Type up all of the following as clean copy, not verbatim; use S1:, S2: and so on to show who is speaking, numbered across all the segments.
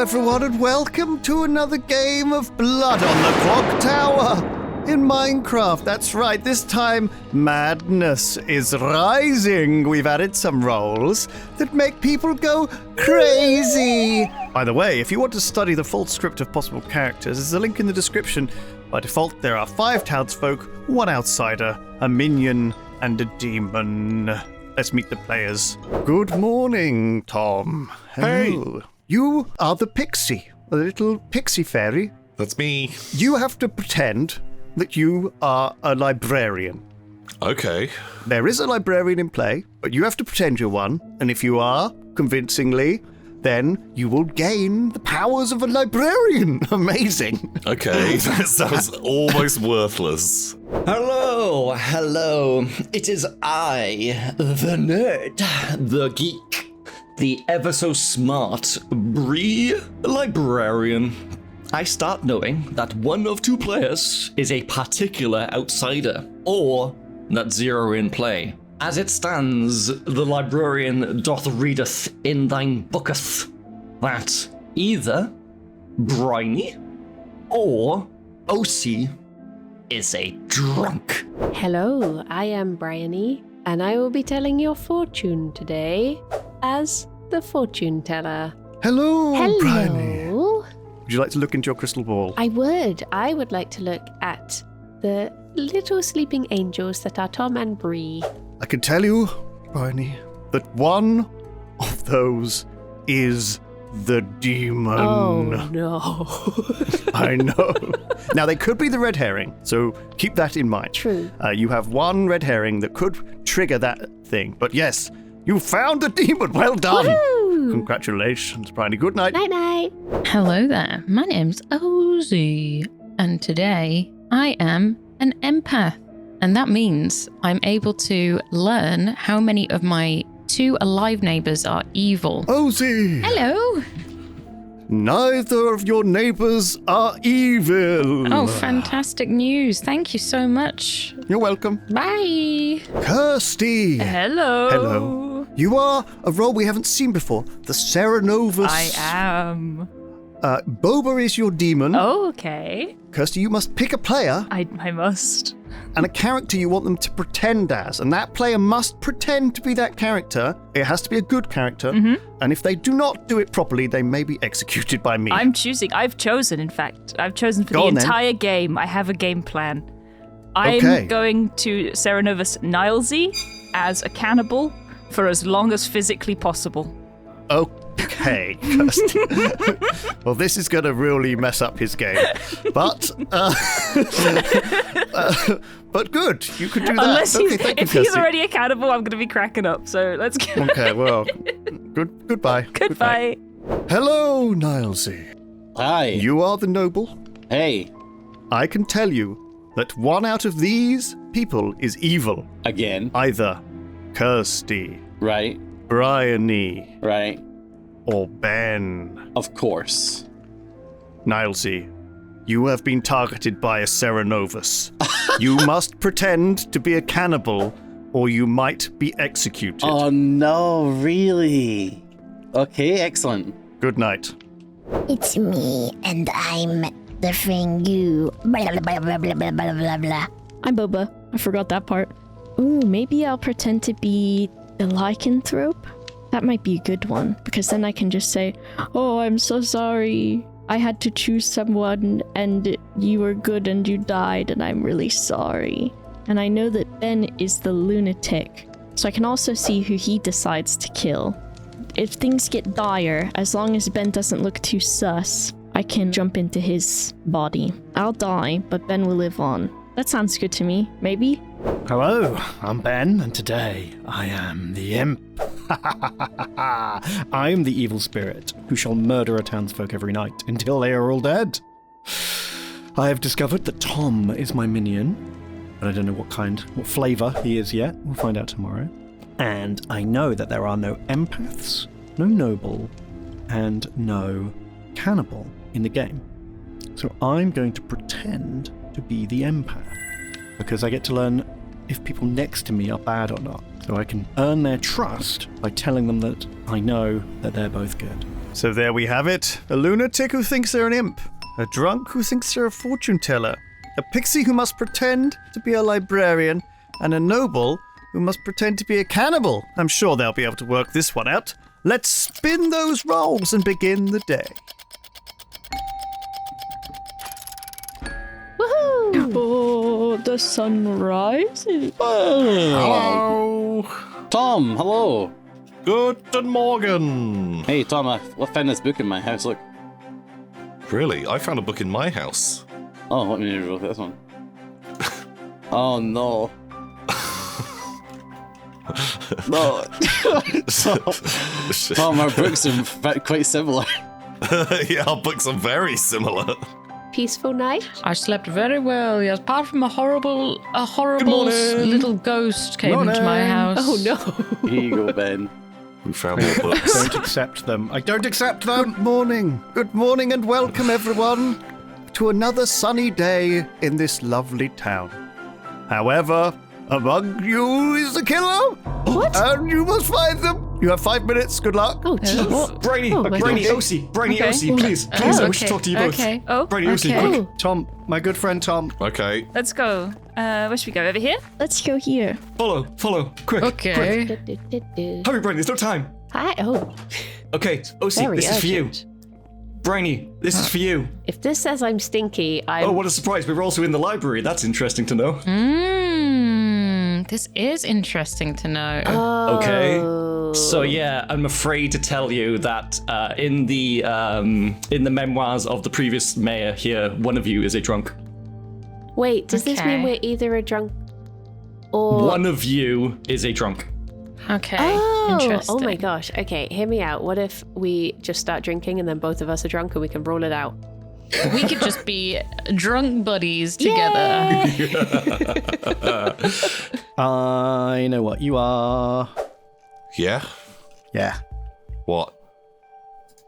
S1: everyone, and welcome to another game of Blood on the Clocktower in Minecraft. That's right, this time madness is rising. We've added some roles that make people go crazy. By the way, if you want to study the full script of possible characters, there's a link in the description. By default, there are 5 townsfolk, 1 outsider, a minion, and a demon. Let's meet the players. Good morning, Tom. Hello.
S2: Hey.
S1: You are the pixie, the little pixie fairy.
S2: That's me.
S1: You have to pretend that you are a librarian.
S2: Okay.
S1: There is a librarian in play, but you have to pretend you're one, and if you are, convincingly, then you will gain the powers of a librarian. Amazing.
S2: Okay, that sounds almost worthless.
S3: Hello. It is I, the nerd, the geek, the ever so smart Breeh Librarian. I start knowing that one of 2 players is a particular outsider, or that 0 in play. As it stands, the librarian doth readeth in thine booketh that either Briony or OC is a drunk.
S4: Hello, I am Briony, and I will be telling your fortune today as the fortune teller.
S1: Hello, Briony.
S4: Hello.
S1: Would you like to look into your crystal ball?
S4: I would like to look at the little sleeping angels that are Tom and Breeh.
S1: I can tell you, Briony, that one of those is the demon.
S4: Oh no.
S1: I know. Now, they could be the red herring, so keep that in mind.
S4: True.
S1: You have one red herring that could trigger that thing. But yes, you found the demon. Well done.
S4: Woohoo!
S1: Congratulations, Briony. Good night.
S4: Night-night.
S5: Hello there, my name's Ozzy, and today I am an empath, and that means I'm able to learn how many of my 2 alive neighbours are evil.
S1: Ozzy!
S5: Hello!
S1: Neither of your neighbours are evil.
S5: Oh, fantastic news. Thank you so much.
S1: You're welcome.
S5: Bye!
S1: Kirsty!
S6: Hello.
S1: Hello. You are a role we haven't seen before, the Serenovus.
S6: I am.
S1: Boba is your demon.
S6: Oh, okay.
S1: Kirsty, you must pick a player
S6: I must.
S1: and a character you want them to pretend as, and that player must pretend to be that character. It has to be a good character, and if they do not do it properly, they may be executed by me.
S6: I'm choosing. I've chosen, in fact. I've chosen for
S1: Go
S6: the
S1: on, then.
S6: entire game. I have a game plan. I'm
S1: Okay.
S6: going to Serenovus Nilesy as a cannibal for as long as physically possible.
S1: Okay, Kirsty. Well, this is going to really mess up his game, but but good. You could do that.
S6: Unless
S1: Okay, thank you,
S6: if he's
S1: Kirsty.
S6: already a cannibal, I'm going to be cracking up. So let's go.
S1: Okay, well, goodbye.
S6: Goodbye.
S1: Hello, Nilesy.
S3: Hi.
S1: You are the noble.
S3: Hey.
S1: I can tell you that one out of these people is evil.
S3: Again.
S1: Either Kirsty,
S3: Right.
S1: Briony,
S3: Right.
S1: or Ben.
S3: Of course.
S1: Nilesy, you have been targeted by a Serenovus. You must pretend to be a cannibal, or you might be executed.
S3: Oh no, really? Okay, excellent.
S1: Good night.
S7: It's me, and I'm the thing you. Blah, blah, blah, blah, blah, blah, blah, blah.
S8: I'm Boba. I forgot that part. Ooh, maybe I'll pretend to be the lycanthrope. That might be a good one, because then I can just say, "Oh, I'm so sorry. I had to choose someone, and you were good and you died, and I'm really sorry." And I know that Ben is the lunatic, so I can also see who he decides to kill. If things get dire, as long as Ben doesn't look too sus, I can jump into his body. I'll die, but Ben will live on. That sounds good to me. Maybe?
S9: Hello, I'm Ben, and today I am the imp. I am the evil spirit who shall murder a townsfolk every night until they are all dead. I have discovered that Tom is my minion, but I don't know what flavour he is yet. We'll find out tomorrow. And I know that there are no empaths, no noble, and no cannibal in the game. So I'm going to pretend to be the empath, because I get to learn if people next to me are bad or not. So I can earn their trust by telling them that I know that they're both good.
S1: So there we have it. A lunatic who thinks they're an imp. A drunk who thinks they're a fortune teller. A pixie who must pretend to be a librarian. And a noble who must pretend to be a cannibal. I'm sure they'll be able to work this one out. Let's spin those rolls and begin the day.
S8: Woohoo! Oh, the sun rises.
S2: Hello.
S10: Tom, hello.
S2: Guten Morgen.
S10: Hey, Tom, I found this book in my house. Look.
S2: Really? I found a book in my house.
S10: Oh, let me look at this one. Oh, no. No. Tom, our books are quite similar.
S2: Yeah, our books are very similar.
S4: Peaceful night?
S5: I slept very well, yes, apart from a horrible
S2: morning.
S5: little ghost came into my house.
S4: Oh no.
S10: Here you go, Ben.
S2: We found more books.
S9: Don't accept them. I don't accept them.
S1: Good morning. Good morning and welcome everyone to another sunny day in this lovely town. However, among you is the killer.
S4: What?
S1: And you must find them. You have 5 minutes. Good luck.
S4: Oh, jeez.
S3: Brainy,
S4: Oh, my
S3: Brainy,
S4: gosh.
S3: Osi, Brainy,
S6: Okay.
S3: Osi, please, I wish to talk to you both.
S5: Okay.
S6: Oh,
S3: Brainy, Osi,
S5: okay.
S3: quick.
S9: Tom, my good friend Tom.
S2: Okay.
S6: let's go. Where should we go? Over here?
S8: Let's go here.
S3: Follow, quick.
S5: Okay.
S3: Hurry, Brainy, there's no time.
S4: Hi. Oh,
S3: Okay, Osi,
S4: very
S3: this is for you.
S4: urgent.
S3: Brainy, this is for you.
S4: If this says I'm stinky, I'm.
S3: Oh, what a surprise. We were also in the library. That's interesting to know.
S5: This is interesting to know.
S3: Okay. So yeah, I'm afraid to tell you that in the memoirs of the previous mayor here, one of you is a drunk.
S4: Wait, does this mean
S5: Okay.
S4: we're either a drunk or.
S3: One of you is a drunk.
S5: Okay.
S4: Oh,
S5: Interesting.
S4: oh my gosh. Okay, hear me out. What if we just start drinking and then both of us are drunk and we can roll it out?
S5: We could just be drunk buddies together.
S9: I know what you are.
S2: Yeah?
S9: Yeah.
S2: What?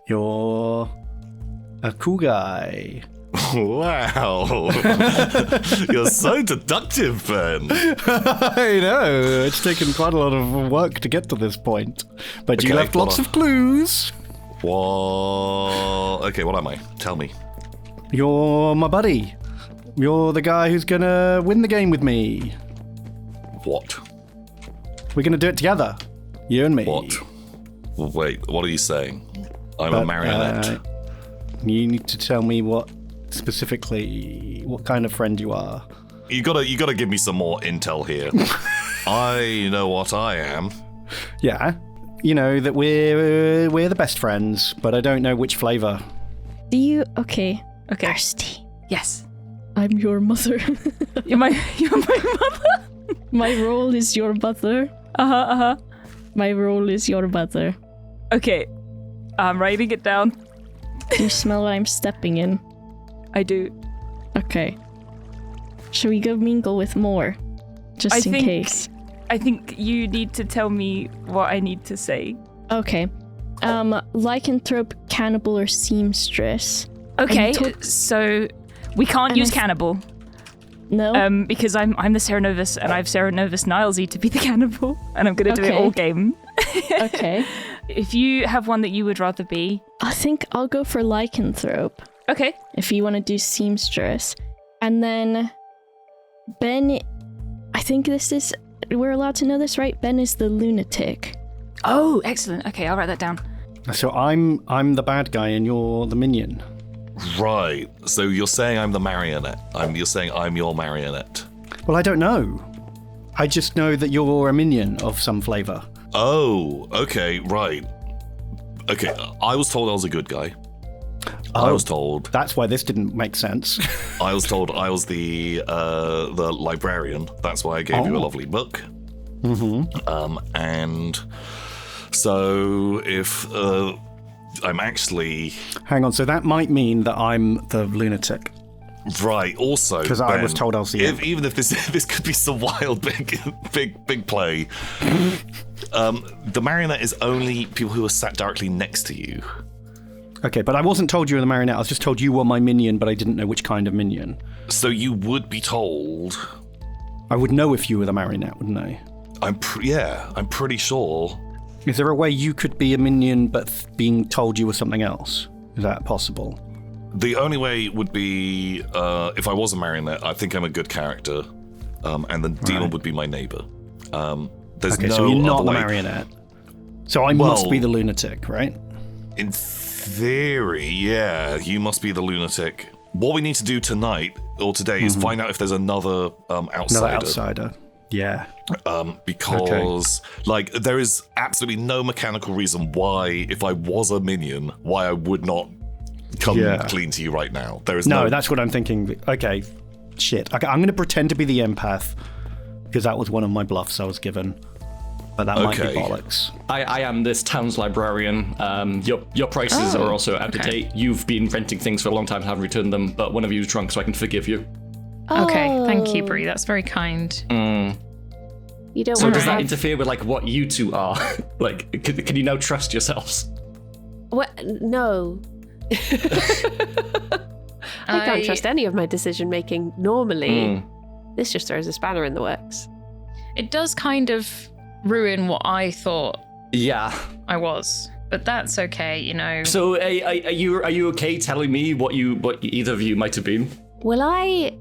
S9: You're a cool guy.
S2: Wow. You're so deductive, Ben.
S9: I know. It's taken quite a lot of work to get to this point. But you
S2: Okay,
S9: left lots
S2: hold
S9: of clues.
S2: What? Okay, what am I? Tell me.
S9: You're my buddy. You're the guy who's gonna win the game with me.
S2: What?
S9: We're gonna do it together. You and me.
S2: What? Wait, what are you saying? I'm a marionette.
S9: You need to tell me what kind of friend you are.
S2: You gotta give me some more intel here. I know what I am.
S9: Yeah. You know that we're the best friends, but I don't know which flavor.
S8: Do you? Okay.
S6: Okay.
S8: Kirsty,
S6: Yes.
S8: I'm your mother.
S6: You're my mother.
S8: My role is your mother.
S6: Uh-huh.
S8: My role is your mother.
S6: Okay. I'm writing it down.
S8: Do you smell what I'm stepping in?
S6: I do.
S8: Okay. Should we go mingle with more? Just in case.
S6: I think you need to tell me what I need to say.
S8: Okay. Lycanthrope, cannibal, or seamstress.
S6: Okay,
S8: told-
S6: so we can't
S8: And
S6: use
S8: I-
S6: cannibal.
S8: No?
S6: Because I'm the Serenovus and I've Serenovus Nilesy to be the cannibal, and I'm gonna do it
S8: Okay.
S6: all game.
S8: Okay.
S6: If you have one that you would rather be,
S8: I think I'll go for lycanthrope.
S6: okay.
S8: If you want to do seamstress. And then Ben, I think this is, we're allowed to know this, right? Ben is the lunatic.
S6: Oh, excellent. Okay, I'll write that down.
S9: So I'm the bad guy and you're the minion.
S2: Right. So you're saying I'm the marionette. You're saying I'm your marionette.
S9: Well, I don't know. I just know that you're a minion of some flavor.
S2: Oh, okay, right. Okay, I was told I was a good guy. I
S9: Oh.
S2: was told
S9: That's why this didn't make sense.
S2: I was the librarian. That's why I gave you a
S9: Oh.
S2: lovely book.
S9: Mm-hmm.
S2: And so if I'm actually
S9: Hang on, so that might mean that I'm the lunatic.
S2: right, also
S9: Because I was
S2: Ben,
S9: told I was the imp.
S2: even if this could be some wild big play. The marionette is only people who are sat directly next to you.
S9: Okay, but I wasn't told you were the marionette. I was just told you were my minion, but I didn't know which kind of minion.
S2: So you would be told.
S9: I would know if you were the marionette, wouldn't I?
S2: I'm pretty sure.
S9: Is there a way you could be a minion but being told you were something else? Is that possible?
S2: The only way would be if I was a marionette. I think I'm a good character, and the demon would be my neighbor. There's
S9: Okay,
S2: no
S9: so you're not
S2: other
S9: the
S2: way.
S9: marionette. So I must be the lunatic, right?
S2: In theory, yeah, you must be the lunatic. What we need to do tonight or today is find out if there's another outsider.
S9: Another outsider. Yeah.
S2: Because like there is absolutely no mechanical reason why, if I was a minion, why I would not come clean to you right now. There is
S9: no. That's what I'm thinking. Okay, shit. Okay, I'm going to pretend to be the empath because that was one of my bluffs I was given. But that might be bollocks.
S3: I am this town's librarian. Your prices are also out of date. You've been renting things for a long time and haven't returned them, but one of you is drunk, so I can forgive you.
S5: Okay, thank you, Breeh. That's very kind.
S4: You don't
S3: So
S4: want
S3: does
S4: to
S3: that
S4: have...
S3: interfere with like what you two are? Like, can you now trust yourselves?
S4: What? No. I can't trust any of my decision making normally. This just throws a spanner in the works.
S5: It does kind of ruin what I thought I was, but that's okay, you know.
S3: So are you okay telling me what either of you might have been?
S4: Well, I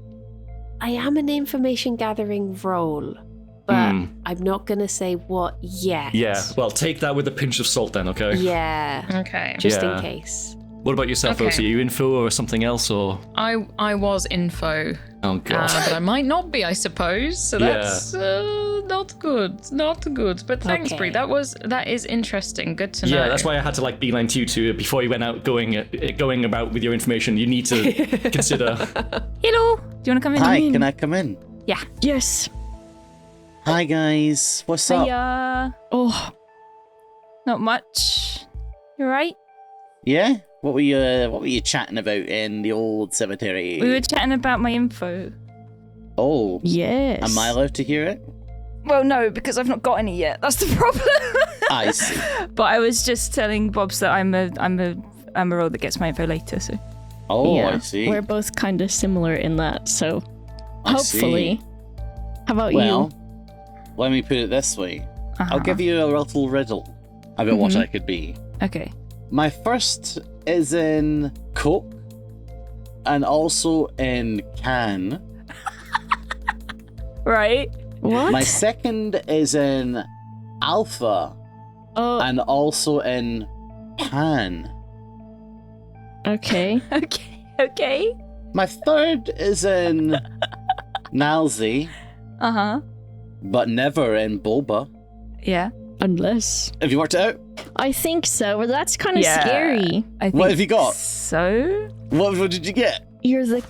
S4: am an information gathering role, but I'm not going to say what yet.
S3: Yeah, well, take that with a pinch of salt then, okay?
S4: Yeah.
S5: Okay.
S4: Just in case.
S3: What about yourself,
S5: Okay.
S3: Elsie? Are you info or something else, or?
S5: I was info.
S3: Oh, God.
S5: But I might not be, I suppose. So that's not good. Not good. But thanks,
S4: Okay.
S5: Breeh. That is interesting. Good to know.
S3: Yeah, that's why I had to like beeline to you two before you went out going about with your information. You need to consider.
S6: Hello. Do you want to come in?
S10: Hi, can I come in?
S6: Yeah.
S8: Yes.
S10: Hi guys, what's up?
S6: Hiya.
S8: Oh,
S6: Not much. You right?
S10: Yeah? What were you chatting about in the old cemetery?
S6: We were chatting about my info.
S10: Oh,
S8: yes.
S10: am I allowed to hear it?
S6: Well, no, because I've not got any yet. That's the problem.
S10: I see.
S6: But I was just telling Bobs that I'm a role that gets my info later. So
S10: Oh,
S8: yeah,
S10: I see.
S8: We're both kind of similar in that, so
S10: I
S8: hopefully.
S10: see.
S8: How about
S10: Well, let me put it this way. I'll give you a little riddle about what I could be.
S6: Okay.
S10: My first is in Coke and also in Can.
S6: Right.
S8: you? What?
S10: My second is in Alpha
S8: Oh,
S10: and also in Pan.
S8: okay.
S6: Okay.
S10: My third is in Nilesy, but never in Boba.
S6: Yeah.
S8: Unless.
S10: Have you worked it out?
S8: I think so, but that's kind of
S6: Yeah.
S8: scary.
S6: I think
S10: What have you got?
S6: So.
S10: What did you get?
S8: You're the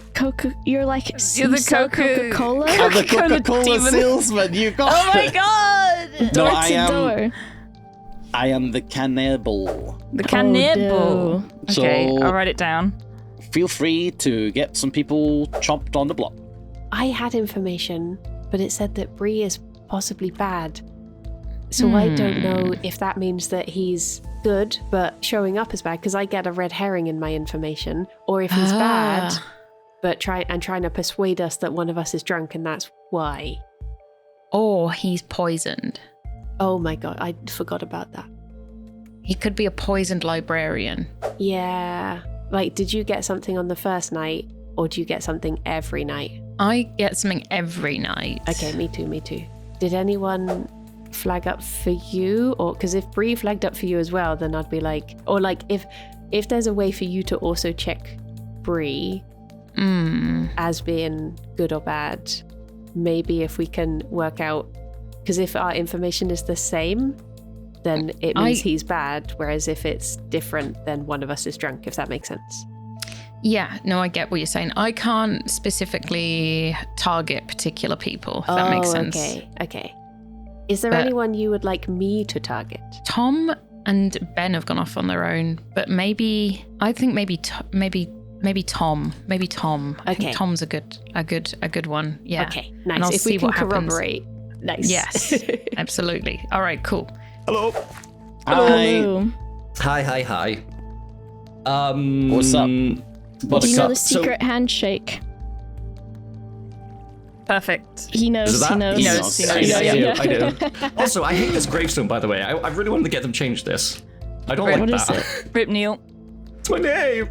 S8: You're like
S6: You're the
S8: Coca-Cola?
S10: I'm the
S6: Coca-Cola
S10: Coca-Cola
S6: demon.
S10: salesman. You got
S6: Oh my
S10: it.
S6: god!
S10: No,
S8: Door
S10: I
S8: to
S10: am.
S8: door.
S10: I am the cannibal.
S6: The cannibal.
S8: no.
S6: Okay,
S10: So-
S6: I'll write it down.
S10: Feel free to get some people chopped on the block.
S4: I had information, but it said that Breeh is possibly bad. So I don't know if that means that he's good, but showing up as bad, because I get a red herring in my information, or if he's bad, but trying to persuade us that one of us is drunk, and that's why.
S5: Or he's poisoned.
S4: Oh my god, I forgot about that.
S5: He could be a poisoned librarian.
S4: Yeah. Like, did you get something on the first night, or do you get something every night?
S5: I get something every night.
S4: Okay, me too. Did anyone flag up for you? Or because if Breeh flagged up for you as well, then I'd be like, or like if there's a way for you to also check Breeh as being good or bad, maybe if we can work out, because if our information is the same, then it means he's bad, whereas if it's different, then one of us is drunk, if that makes sense.
S5: Yeah, no, I get what you're saying. I can't specifically target particular people, if that makes sense.
S4: Okay. Is there
S5: But-
S4: anyone you would like me to target?
S5: Tom and Ben have gone off on their own, but maybe Tom. I
S4: Okay.
S5: think Tom's a good one. Yeah.
S4: Okay,
S5: And
S4: nice.
S5: I'll
S4: If we
S5: see
S4: can
S5: what happens.
S4: corroborate, nice.
S5: Yes, absolutely. All right, cool.
S3: Hello.
S10: Hi.
S8: Hello.
S3: Hi.
S10: What's up?
S8: Do you know the
S3: Buttercup, so-
S8: secret handshake?
S6: Perfect.
S8: He knows.
S3: Is that-
S8: He knows.
S6: He knows.
S3: I do. Also, I hate this gravestone, by the way. I really wanted to get them changed this. I don't
S6: Right,
S3: like
S8: what is
S3: that.
S6: Rip Neil.
S3: It's my name.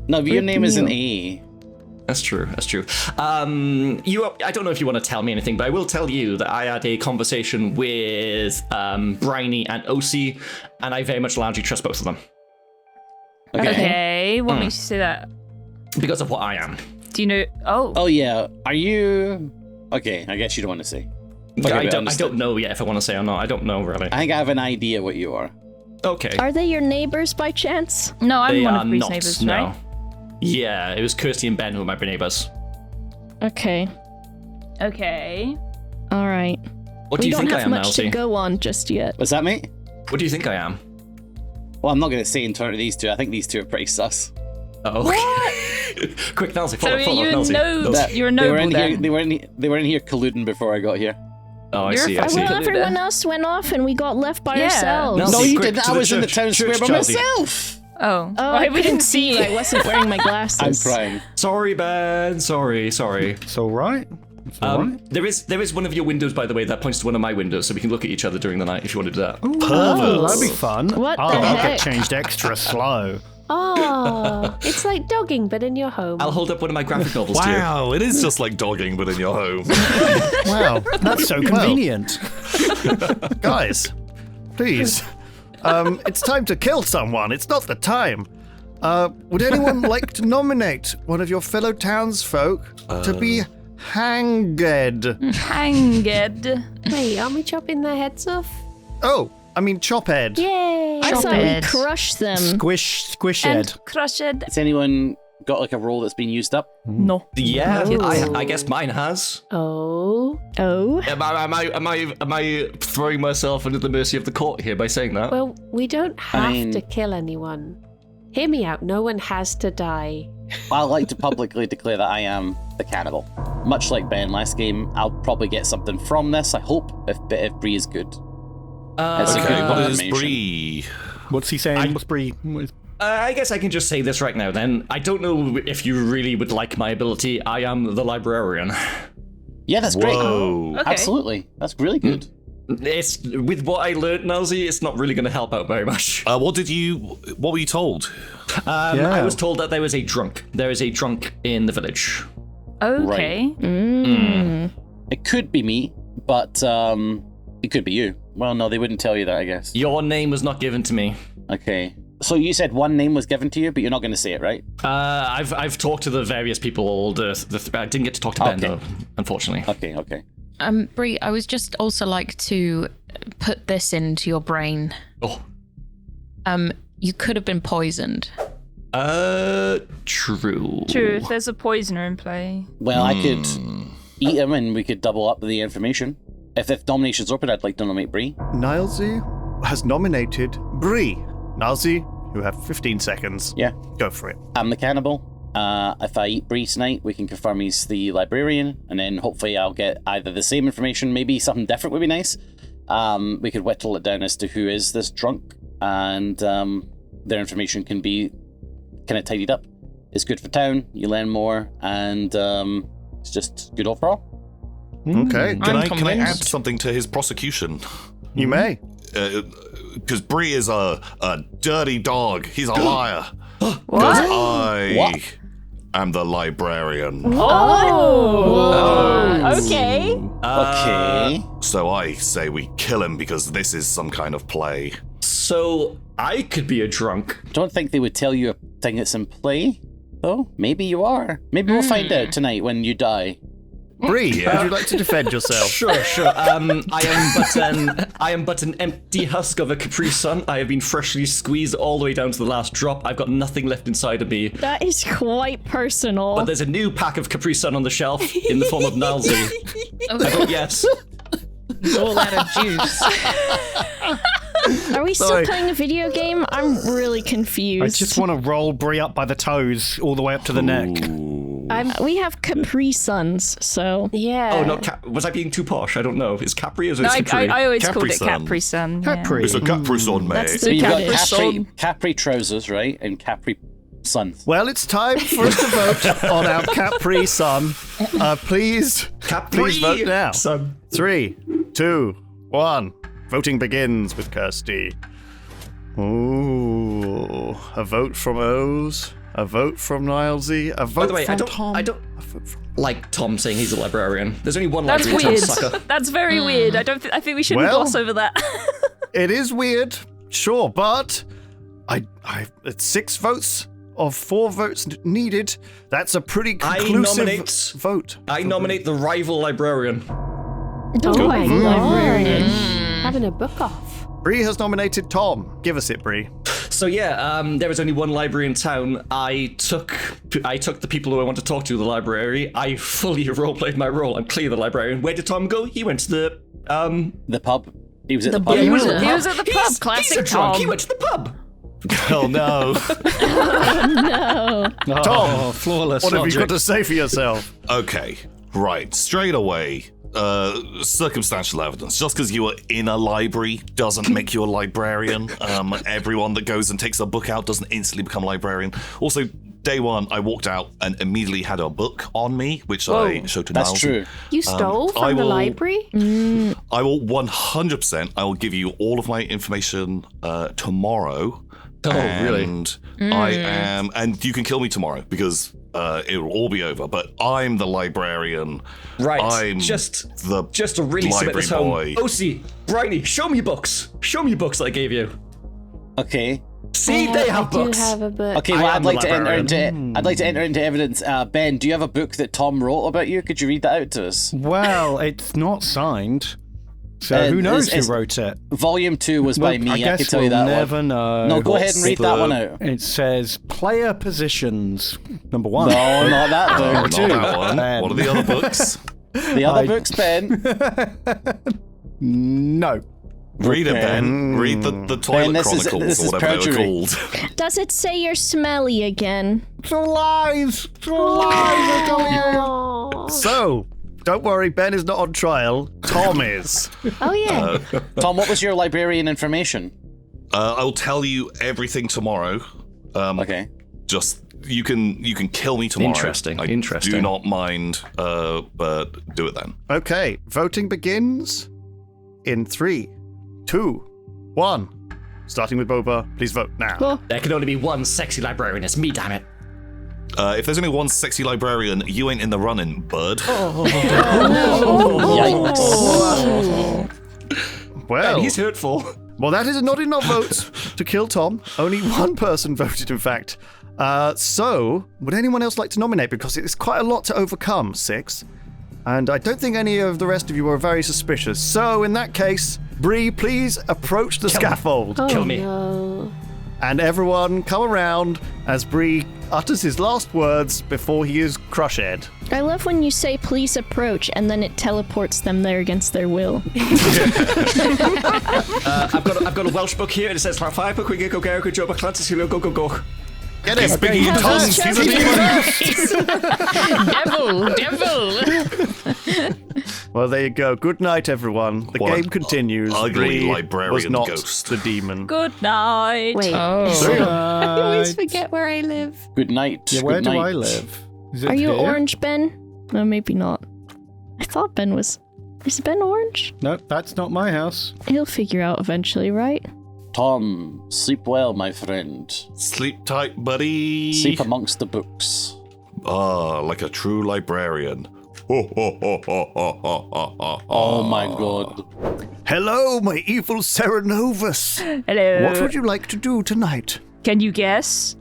S10: No, but your
S8: Rip
S10: name is an
S8: Neil.
S10: A.
S3: That's true. I don't know if you want to tell me anything, but I will tell you that I had a conversation with Briony and Osi, and I very much largely trust both of them
S6: Okay. What makes you say that?
S3: because of what I am.
S6: Do you know? Oh.
S10: Oh yeah, are you? Okay, I guess you don't want to say. Okay,
S3: I
S10: but
S3: don't
S10: understood.
S3: know yet if I want to say or not. I don't know really.
S10: I think I have an idea what you are.
S3: Okay.
S8: Are they your neighbors by chance?
S6: No, I'm
S3: They
S6: one
S3: are
S6: of Bree's
S3: not.
S6: neighbors,
S3: No.
S6: right?
S3: Yeah, it was Kirsty and Ben who were my neighbors.
S8: Okay.
S6: Okay.
S8: All right.
S3: What do
S8: We
S3: you
S8: don't
S3: think I
S8: have
S3: am,
S8: much to
S3: Nilesy?
S8: go on just yet.
S10: What's that, mate?
S3: What do you think I am?
S10: Well, I'm not going to say in turn to these two. I think these two are pretty sus.
S3: Oh. Quick, Nilesy,
S6: So
S3: follow
S6: you're
S3: up,
S6: a
S3: Nilesy.
S6: noble.
S10: That-
S6: You're a
S10: they were
S6: noble
S10: in here.
S6: then.
S10: They were in here colluding before I got here.
S3: Oh, I
S6: You're
S3: see,
S6: a
S3: I see.
S6: fucking-
S8: Well, everyone else went off and we got left by
S6: Yeah.
S8: ourselves.
S3: No,
S10: No,
S3: see,
S10: you
S3: quick,
S10: didn't.
S3: to
S10: I
S3: the
S10: was in the
S3: church-
S10: town square
S3: church,
S10: by
S3: Chelsea.
S10: myself.
S6: Oh.
S8: Oh,
S6: Right,
S8: I couldn't see. I
S6: you.
S8: wasn't wearing my
S10: I'm
S8: glasses.
S10: crying.
S3: Sorry, Ben. Sorry.
S9: It's all right. It's all right.
S3: There is one of your windows, by the way, that points to one of my windows, so we can look at each other during the night if you want to do that.
S1: Perverts.
S9: That'd be fun.
S8: What the
S9: I'll
S8: heck?
S9: get changed extra slow.
S4: Oh, it's like dogging, but in your home.
S3: I'll hold up one of my graphic novels to you.
S2: Wow, it is just like dogging, but in your home.
S9: Wow, that's so convenient.
S1: Guys, please. It's time to kill someone. It's not the time. Would anyone like to nominate one of your fellow townsfolk to be hanged?
S6: Hanged.
S4: Wait, aren't we chopping their heads off?
S1: Oh, I mean chophead.
S4: Yay!
S8: I thought we
S5: Chophead.
S8: crushed them.
S9: Squish
S6: And
S9: head.
S6: crush it.
S10: Has anyone got like a roll that's been used up?
S6: No.
S3: Yeah,
S4: Oh.
S3: I guess mine has.
S4: Oh.
S8: Oh.
S3: Am I throwing myself under the mercy of the court here by saying that?
S4: Well, we don't have
S10: mean-
S4: to kill anyone. Hear me out. No one has to die.
S10: I'd like to publicly declare that I am the cannibal. Much like Ben last game, I'll probably get something from this, I hope, if Bree is good. That's a
S2: Okay,
S10: good
S2: what is
S10: confirmation.
S2: Bree?
S9: What's he saying? What's Bree?
S3: I guess I can just say this right now then. I don't know if you really would like my ability. I am the Librarian.
S10: Yeah, that's great.
S2: Whoa.
S6: Okay.
S10: Absolutely. That's really good.
S3: It's with what I learned, Nilesy, it's not really going to help out very much.
S2: What were you told?
S3: I was told that there was a drunk. There is a drunk in the village.
S6: Okay.
S10: It could be me, but it could be you. Well, no, they wouldn't tell you that, I guess.
S3: Your name was not given to me.
S10: Okay. So you said one name was given to you, but you're not going to say it, right?
S3: I've talked to the various people. I didn't get to talk to Ben
S10: Okay.
S3: though, unfortunately.
S10: Okay.
S5: Bree, I was just also like to put this into your brain.
S3: Oh.
S5: You could have been poisoned.
S3: True.
S6: True. If there's a poisoner in play.
S10: Well, I could eat him and we could double up the information. If nomination's open, I'd like to nominate Bree.
S1: Nilesy has nominated Bree. Nilesy, you have 15 seconds.
S10: Yeah.
S1: Go for it.
S10: I'm the cannibal. If I eat Bree tonight, we can confirm he's the librarian, and then hopefully I'll get either the same information, maybe something different would be nice. We could whittle it down as to who is this drunk, and their information can be kind of tidied up. It's good for town, you learn more, and it's just good overall.
S1: Okay.
S2: Can I add
S5: convinced.
S2: something to his prosecution?
S1: You may.
S2: Because Bree is a dirty dog. He's a liar.
S6: What?
S2: I
S10: What?
S2: am the librarian.
S6: Oh. Okay.
S10: Okay.
S2: So I say we kill him because this is some kind of play.
S3: So I could be a drunk.
S10: Don't think they would tell you a thing that's in play, though. Maybe you are. Maybe we'll find out tonight when you die.
S1: Bree, would you like to defend yourself?
S3: Sure. I am but an empty husk of a Capri Sun. I have been freshly squeezed all the way down to the last drop. I've got nothing left inside of me.
S8: That is quite personal.
S3: But there's a new pack of Capri Sun on the shelf in the form of Nilesy. I vote yes.
S5: All out of juice.
S8: Are we still
S1: Sorry.
S8: playing a video game? I'm really confused.
S9: I just want to roll Bree up by the toes all the way up to the neck.
S8: We have Capri Suns, so
S4: Yeah.
S3: Oh, no, was I being too posh? I don't know. Is Capri or is it
S6: No,
S3: Capri?
S6: I always
S2: Capri
S6: called it
S2: Sun.
S6: Capri Sun. yeah.
S9: Capri.
S2: It's a Capri Sun, mate.
S6: That's
S10: So
S6: the
S10: you've got
S6: Capri
S10: Capri,
S6: Sun.
S10: Capri trousers, right? And Capri Sons.
S1: Well, it's time for us to vote on our Capri son. Please vote now.
S3: Son.
S1: 3, 2, 1. Voting begins with Kirsty. Ooh, a vote from O's, a vote from Nilesy, a vote
S3: By the way,
S1: from
S3: I don't,
S1: Tom.
S3: I don't like Tom saying he's a librarian. There's only one
S6: That's
S3: librarian,
S6: weird.
S3: sucker.
S6: That's very weird. I think we shouldn't
S1: Well-
S6: gloss over that.
S1: It is weird, sure, but it's 6 votes of 4 votes needed. That's a pretty conclusive vote.
S3: I nominate the rival librarian.
S4: Oh my
S8: Librarian.
S4: god. Having a book off.
S1: Breeh has nominated Tom. Give us it, Breeh.
S3: So yeah, there was only one library in town. I took the people who I want to talk to the library. I fully roleplayed my role. I'm clearly the librarian. Where did Tom go? He went to
S10: The pub. He was at the pub.
S6: He was at the pub.
S3: He's
S6: Classic
S3: a drunk.
S6: Tom.
S3: He went to the pub.
S2: Oh no.
S8: No.
S1: Tom,
S9: flawless
S1: what have you
S9: logic.
S1: got to say for yourself?
S2: Okay, right. Straight away, circumstantial evidence. Just because you were in a library doesn't make you a librarian. Everyone that goes and takes a book out doesn't instantly become a librarian. Also, day one, I walked out and immediately had a book on me, which I showed to
S10: That's
S2: Nilesy.
S10: true.
S4: You stole
S2: I
S4: from the
S2: will-
S4: library?
S2: I will 100%. I will give you all of my information tomorrow.
S3: Oh, really?
S2: And I am, and you can kill me tomorrow because it will all be over. But I'm the librarian.
S3: Right.
S2: I'm
S3: just
S2: the
S3: to really submit this home.
S2: library boy.
S3: OC, Briony, show me your books. Show me your books that I gave you.
S10: Okay.
S3: See, they have
S4: I
S3: books.
S4: do have a book.
S10: Okay,
S3: I
S10: well,
S3: am
S10: I'd
S3: the
S10: like to enter
S3: librarian.
S10: into I'd like to enter into evidence. Ben, do you have a book that Tom wrote about you? Could you read that out to us?
S9: Well, it's not signed. So who knows
S10: it's-
S9: who wrote it?
S10: Volume 2 was by
S9: Well,
S10: me.
S9: I
S10: I
S9: guess
S10: can tell
S9: we'll
S10: you that
S9: never
S10: one.
S9: know.
S10: No, go ahead and read that
S2: the-
S10: one out.
S9: It says player positions. Number 1.
S10: No, not that
S2: Oh,
S10: book.
S2: not that one.
S9: Ben.
S2: What are the other books?
S10: The other books, Ben.
S9: No.
S2: Read it,
S10: Okay.
S2: Ben. Read the Toilet
S10: this is-
S2: Chronicles
S10: this
S2: or
S10: is
S2: whatever they were
S10: perjury.
S2: called.
S8: Does it say you're smelly again?
S9: It's all lies. It's all lies. I tell you.
S4: Oh,
S1: So, don't worry, Ben is not on trial. Tom is.
S4: oh yeah.
S10: Tom, what was your librarian information?
S2: I will tell you everything tomorrow.
S10: Okay.
S2: Just you can kill me tomorrow.
S3: Interesting,
S2: I
S3: interesting.
S2: do not mind, but do it then.
S1: Okay, voting begins in 3, 2, 1. Starting with Boba, please vote now.
S3: There can only be one sexy librarian. It's me, damn it.
S2: If there's only one sexy librarian, you ain't in the running, bud.
S10: Yikes.
S1: Well,
S3: He's hurtful.
S1: well, that is not enough votes to kill Tom. Only one person voted, in fact. So, would anyone else like to nominate? Because it's quite a lot to overcome, 6. And I don't think any of the rest of you are very suspicious. So, in that case, Breeh, please approach the scaffold.
S3: Kill me.
S4: No.
S1: And everyone come around as Breeh utters his last words before he is crushed.
S8: I love when you say please approach and then it teleports them there against their will.
S3: I've got a Welsh book here and it says Fire book, we go go Joe Clancy's go go go.
S1: Get him!
S2: Speaking in tongues, he's a demon.
S5: Devil.
S1: Well, there you go. Good night, everyone. The
S2: What
S1: game
S2: an
S1: continues.
S2: ugly
S1: Breeh
S2: librarian
S1: was not
S2: ghost.
S1: the demon.
S6: Good night.
S4: Wait.
S5: Oh.
S4: I always forget where I live.
S10: Good night.
S9: Yeah, where
S10: Good
S9: do
S10: night.
S9: I live? Is it
S8: Are you
S9: here?
S8: orange, Ben? No, maybe not. I thought Ben was. Is Ben orange?
S9: No, that's not my house.
S8: He'll figure out eventually, right?
S10: Tom, sleep well, my friend.
S2: Sleep tight, buddy.
S10: Sleep amongst the books.
S2: Ah, like a true librarian.
S10: Oh my god.
S1: Hello, my evil Serenovus.
S6: Hello.
S1: What would you like to do tonight?
S6: Can you guess?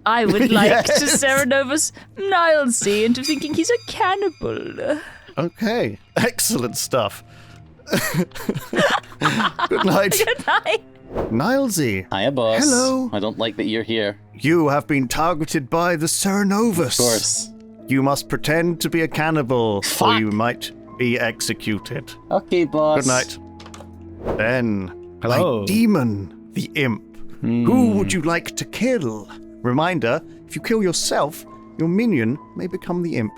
S6: I would like to
S1: Yes.
S6: Serenovus Nilesy into thinking he's a cannibal.
S1: Okay, excellent stuff. Good night.
S6: Good night.
S1: Nilesy,
S10: Hiya, boss.
S1: Hello.
S10: I don't like that you're here.
S1: you have been targeted by the Serenovus.
S10: Of course.
S1: You must pretend to be a cannibal, or
S10: Fuck.
S1: you might be executed.
S10: Okay, boss.
S1: Good night. Then,
S9: Hello.
S1: my demon, the imp. Who would you like to kill? Reminder, if you kill yourself, your minion may become the imp.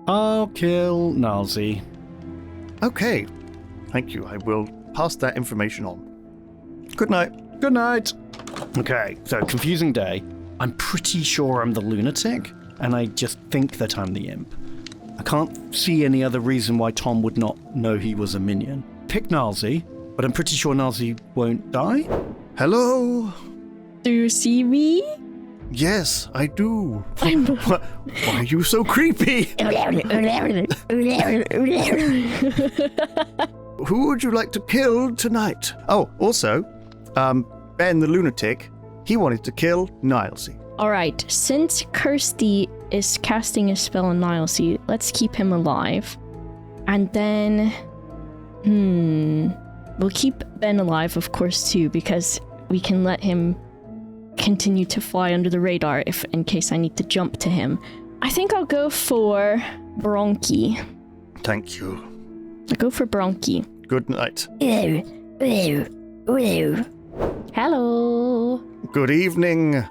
S9: I'll kill Nilesy.
S1: Okay. Thank you. I will pass that information on. Good night.
S9: Good night. Okay, so confusing day. I'm pretty sure I'm the lunatic, and I just think that I'm the imp. I can't see any other reason why Tom would not know he was a minion. Pick Nilesy, but I'm pretty sure Nilesy won't die.
S1: Hello?
S8: Do you see me?
S1: Yes, I do. Why are you so creepy? Who would you like to kill tonight? Oh, also, Ben the Lunatic, he wanted to kill Nilesy.
S8: Alright, since Kirsty is casting a spell on Nilesy, let's keep him alive. And then... We'll keep Ben alive, of course, too, because we can let him continue to fly under the radar if in case I need to jump to him. I think I'll go for Bronchi.
S1: Thank you.
S8: I'll go for Bronchi.
S1: Good night.
S4: Hello.
S1: Good evening,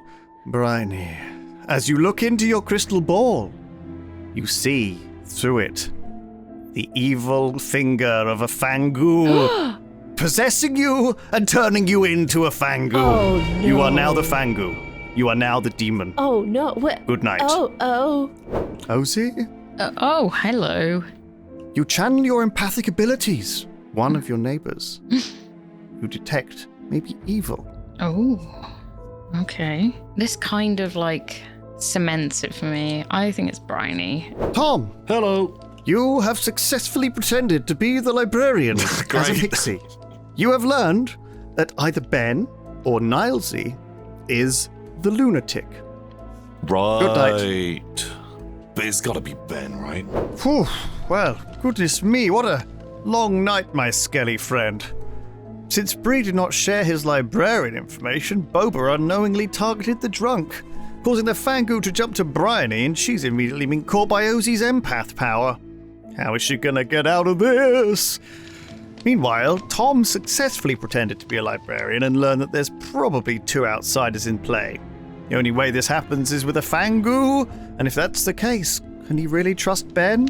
S1: Briony. As you look into your crystal ball, you see through it the evil finger of a Fangu possessing you and turning you into a Fangu.
S4: Oh, no.
S1: You are now the Fangu. You are now the demon.
S4: Oh, no. What?
S1: Good night.
S4: Oh.
S1: Ozzy,
S5: Hello.
S1: you channel your empathic abilities. One of your neighbors. You detect maybe evil.
S5: Oh, okay. This kind of cements it for me. I think it's Briony.
S1: Tom,
S2: Hello.
S1: you have successfully pretended to be the librarian as a
S2: Great.
S1: pixie. You have learned that either Ben or Nilesy is the lunatic.
S2: Right.
S1: Good night.
S2: But it's got to be Ben, right?
S1: Whew, well, goodness me, what a long night, my skelly friend. Since Breeh did not share his librarian information, Boba unknowingly targeted the drunk, causing the Fangu to jump to Briony, and she's immediately been caught by Ozzy's empath power. How is she gonna get out of this? Meanwhile, Tom successfully pretended to be a librarian and learned that there's probably 2 outsiders in play. The only way this happens is with a Fangu, and if that's the case, can he really trust Ben?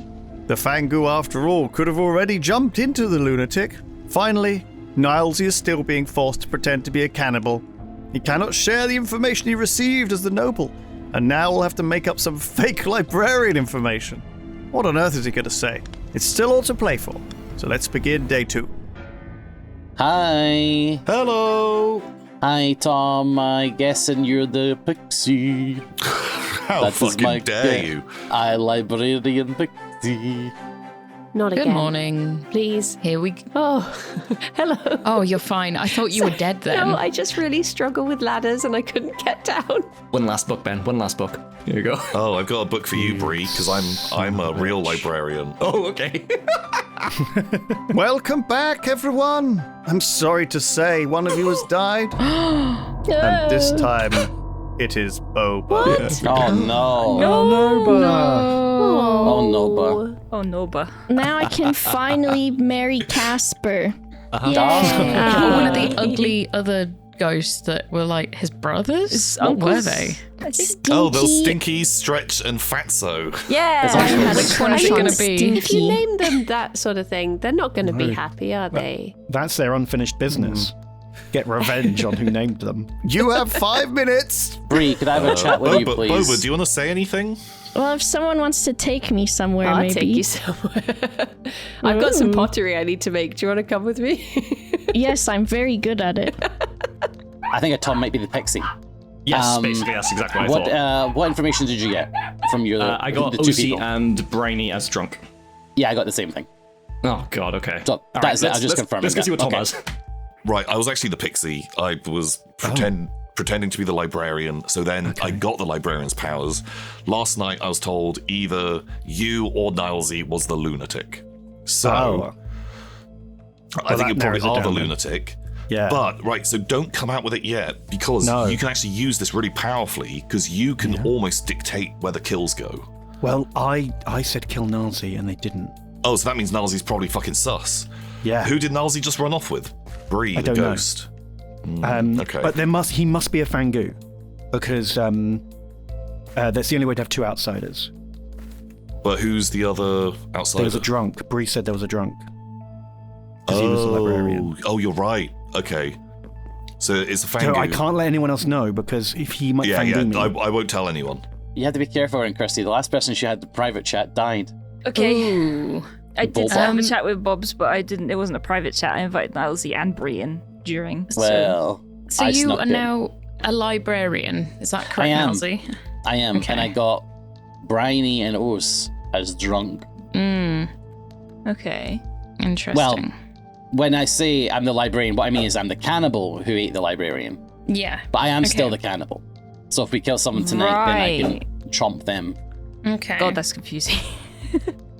S1: The Fangu, after all, could have already jumped into the lunatic. Finally, Nilesy is still being forced to pretend to be a cannibal. He cannot share the information he received as the noble, and now will have to make up some fake librarian information. What on earth is he going to say? It's still all to play for, so let's begin day 2.
S10: Hi.
S2: Hello.
S10: Hi, Tom. I guessing you're the pixie.
S2: How
S10: That is
S2: fucking
S10: my
S2: dare you?
S10: I librarian pixie.
S4: Not
S5: Good
S4: again.
S5: morning.
S4: Please.
S5: Here we go.
S4: Oh, hello.
S5: Oh, you're fine. I thought you were dead then.
S4: No, I just really struggle with ladders and I couldn't get down.
S3: One last book, Ben. One last book. Here you go.
S2: Oh, I've got a book for you, Breeh, because I'm a real librarian.
S3: Oh, okay.
S1: Welcome back, everyone. I'm sorry to say one of you has died, and this time it is Boba.
S10: Oh no.
S8: Oh,
S10: Oh no, Bar.
S6: Oh, Noba.
S8: now I can finally marry Casper.
S5: Oh, one of the ugly other ghosts that were his brothers?
S6: His
S5: What were
S6: uncles?
S5: they?
S2: Oh, those Stinky, Stretch, and Fatso.
S6: Yeah.
S5: Which one is it going to be?
S4: If you name them that sort of thing, they're not going to be happy, are they?
S9: That's their unfinished business. Get revenge on who named them.
S1: You have 5 minutes.
S10: Bree, could I have a chat with you,
S2: Boba,
S10: please?
S2: Boba, do you want to say anything?
S8: Well, if someone wants to take me somewhere,
S4: I'll
S8: maybe.
S4: take you somewhere. I've got some pottery I need to make. Do you want to come with me?
S8: Yes, I'm very good at it.
S10: I think a Tom might be the pixie.
S3: Yes, basically, that's exactly what I thought.
S10: What information did you get from your
S3: I got
S10: the 2
S3: OC
S10: people?
S3: and Briony as drunk.
S10: Yeah, I got the same thing.
S3: Oh, God, okay.
S10: So
S3: All
S10: that's it.
S3: let's-
S10: I'll just
S3: let's-
S10: confirm.
S3: Let's go see what Tom
S10: Okay.
S3: has.
S2: Right, I was actually the pixie. I was pretending to be the librarian, so then I got the librarian's powers. Last night I was told either you or Nilesy was the lunatic. So I think
S9: that
S2: you probably
S9: narrows it
S2: are the
S9: down then.
S2: lunatic.
S9: Yeah.
S2: But, right, so don't come out with it yet, because
S9: No.
S2: you can actually use this really powerfully, because you can almost dictate where the kills go.
S9: Well, I said kill Nilesy and they didn't.
S2: Oh, so that means Nilsy's probably fucking sus.
S9: Yeah.
S2: Who did Nilesy just run off with? Breeh, the
S9: don't know.
S2: ghost. Okay.
S9: But he must be a Fangu, because that's the only way to have 2 outsiders.
S2: But who's the other outsider?
S9: There was a drunk. Breeh said there was a drunk. 'Cause he was the librarian.
S2: Oh, you're right. Okay. So it's a
S9: So
S2: Fangu.
S9: I can't let anyone else know because if he might
S2: Yeah,
S9: Fangu me.
S2: I won't tell anyone.
S10: You have to be careful, and Kirsty. The last person she had the private chat died.
S6: Okay.
S5: Ooh.
S6: I did
S10: Bob.
S6: have a chat with Bob's, but I didn't. It wasn't a private chat. I invited Nilesy and Bree in during.
S10: Well,
S5: So
S10: I
S5: you
S10: snuck
S5: are
S10: in.
S5: now a librarian. Is that correct,
S10: I am.
S5: Nilesy?
S10: I am,
S5: Okay.
S10: and I got Briony and Ose as drunk.
S6: Okay.
S5: Interesting.
S10: Well, when I say I'm the librarian, what I mean is I'm the cannibal who ate the librarian.
S5: yeah.
S10: But I am
S5: Okay.
S10: still the cannibal. So if we kill someone tonight, then I can trump them.
S5: Okay.
S6: God, that's confusing.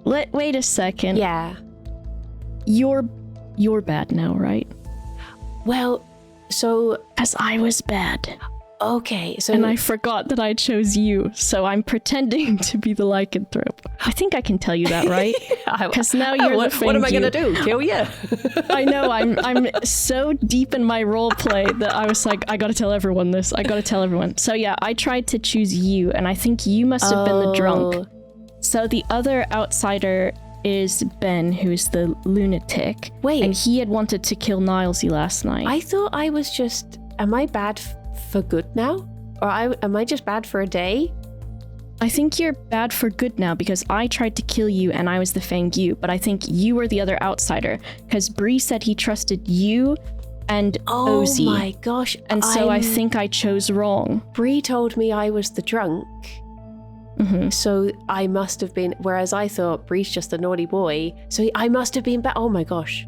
S8: Wait a second.
S4: Yeah.
S8: You're bad now, right?
S4: Well, so
S8: Because I was bad.
S4: okay, so
S8: And I forgot that I chose you, so I'm pretending to be the lycanthrope. I think I can tell you that, right? Because now you're
S4: what,
S8: the
S4: what am I
S8: Fangu.
S4: gonna do? Kill you?
S8: I know, I'm so deep in my role play that I was like, I gotta tell everyone this. I gotta tell everyone. So yeah, I tried to choose you, and I think you must have been the drunk. So the other outsider is Ben, who's the lunatic.
S4: Wait.
S8: And he had wanted to kill Nilesy last night.
S4: I thought I was just. Am I bad for good now, or am I just bad for a day?
S8: I think you're bad for good now because I tried to kill you and I was the Fangu, but I think you were the other outsider because Breeh said he trusted you and
S4: Oh
S8: Ozzy.
S4: my gosh!
S8: And so I think I chose wrong.
S4: Bree told me I was the drunk, so I must have been. Whereas I thought Bree's just a naughty boy, so I must have been bad. Oh my gosh,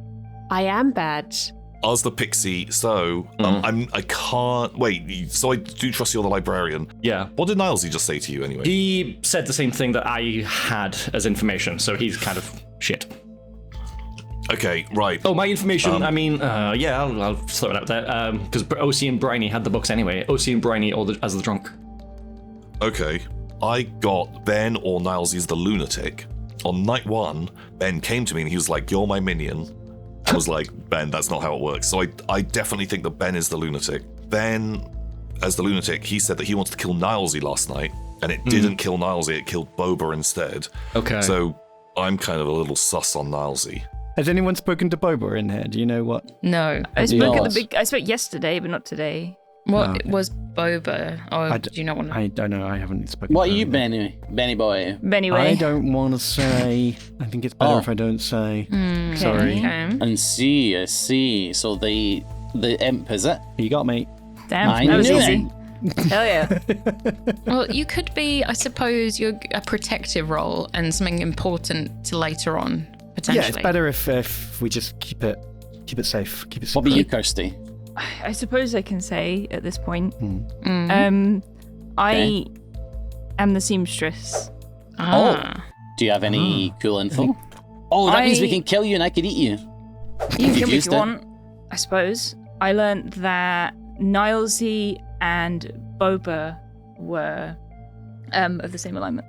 S4: I am bad.
S2: As the pixie, so I can't wait. So I do trust you're the librarian.
S3: Yeah.
S2: What did Nilesy just say to you anyway?
S3: He said the same thing that I had as information, so he's kind of shit.
S2: Okay, right.
S3: Oh, my information, yeah, I'll throw it out there, because OC and Briony had the books anyway. OC and Briony as the drunk.
S2: Okay. I got Ben or Nilesy's the lunatic. On night one, Ben came to me and he was like, "You're my minion." I was like, "Ben, that's not how it works." So I definitely think that Ben is the lunatic. Ben, as the lunatic, he said that he wanted to kill Nilesy last night, and it didn't kill Nilesy, it killed Boba instead.
S3: Okay.
S2: So I'm kind of a little sus on Nilesy.
S9: Has anyone spoken to Boba in here? Do you know what?
S5: No.
S6: I spoke
S10: Yes.
S6: I spoke yesterday, but not today.
S5: What
S9: okay.
S5: was Boba? Or do you not want to?
S9: I don't know. I haven't spoken
S10: What
S9: to
S10: are you,
S9: him.
S10: Benny boy?
S6: Anyway,
S9: I don't want to say. I think it's better if I don't say. Sorry.
S5: Okay.
S10: And I see. So the imp, is it?
S9: You got me.
S6: damn,
S10: I
S6: that was
S10: knew
S6: easy.
S4: Hell yeah!
S5: Well, you could be, I suppose, you're a protective role and something important to later on, potentially.
S9: Yeah, it's better if we just keep it safe. Keep it
S10: What about you,
S9: secret.
S10: Kirsty?
S6: I suppose I can say at this point.
S5: Mm.
S6: I am the seamstress.
S5: Ah.
S10: Do you have any cool info? Oh, that means we
S6: I-
S10: can kill you and I could eat you.
S6: You can if
S10: used
S6: you
S10: it.
S6: want, I suppose. I learned that Nilesy and Boba were of the same alignment.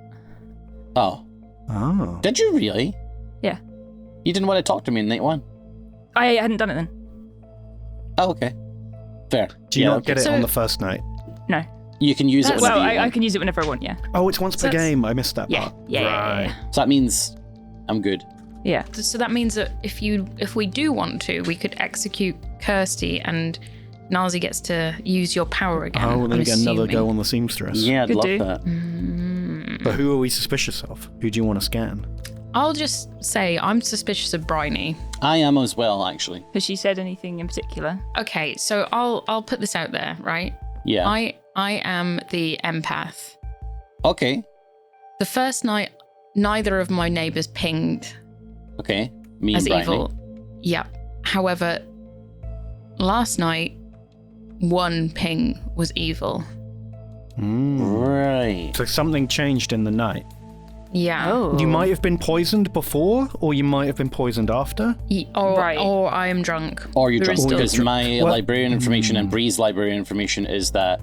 S10: Oh,
S9: Oh.
S10: did you really?
S6: Yeah.
S10: You didn't want to talk to me in night one?
S6: I hadn't done it then.
S10: Oh, okay. Fair.
S9: Do you
S10: Yeah,
S9: not get it
S5: So-
S9: on the first night?
S6: No.
S10: You can use it
S6: Well,
S10: whenever you
S6: I
S10: want.
S6: can use it whenever I want, yeah.
S9: Oh, it's once per
S5: that's-
S9: game. I missed that
S6: Yeah.
S9: part.
S6: Yeah.
S10: So that means I'm good.
S6: Yeah.
S5: So that means that if we do want to, we could execute Kirsty and Nilesy gets to use your power again.
S9: Oh, then
S5: I'm
S9: we get another
S5: assuming.
S9: go on the seamstress.
S10: Yeah, I'd
S6: Could
S10: love
S6: do.
S10: that.
S9: But who are we suspicious of? Who do you want to scan?
S5: I'll just say I'm suspicious of Briony.
S10: I am as well, actually.
S6: Has she said anything in particular?
S5: Okay, so I'll put this out there, right?
S10: Yeah.
S5: I am the empath.
S10: Okay.
S5: The first night, neither of my neighbors pinged
S10: Okay. Me
S5: as
S10: and Briony.
S5: evil. Yeah. However, last night, one ping was evil.
S10: Right.
S9: So something changed in the night.
S5: Yeah.
S6: Oh.
S9: You might have been poisoned before, or you might have been poisoned after.
S5: Or I am drunk.
S10: Or you're
S5: There
S10: drunk.
S5: is still-
S10: Because my
S9: Well-
S10: librarian information and Bree's librarian information is that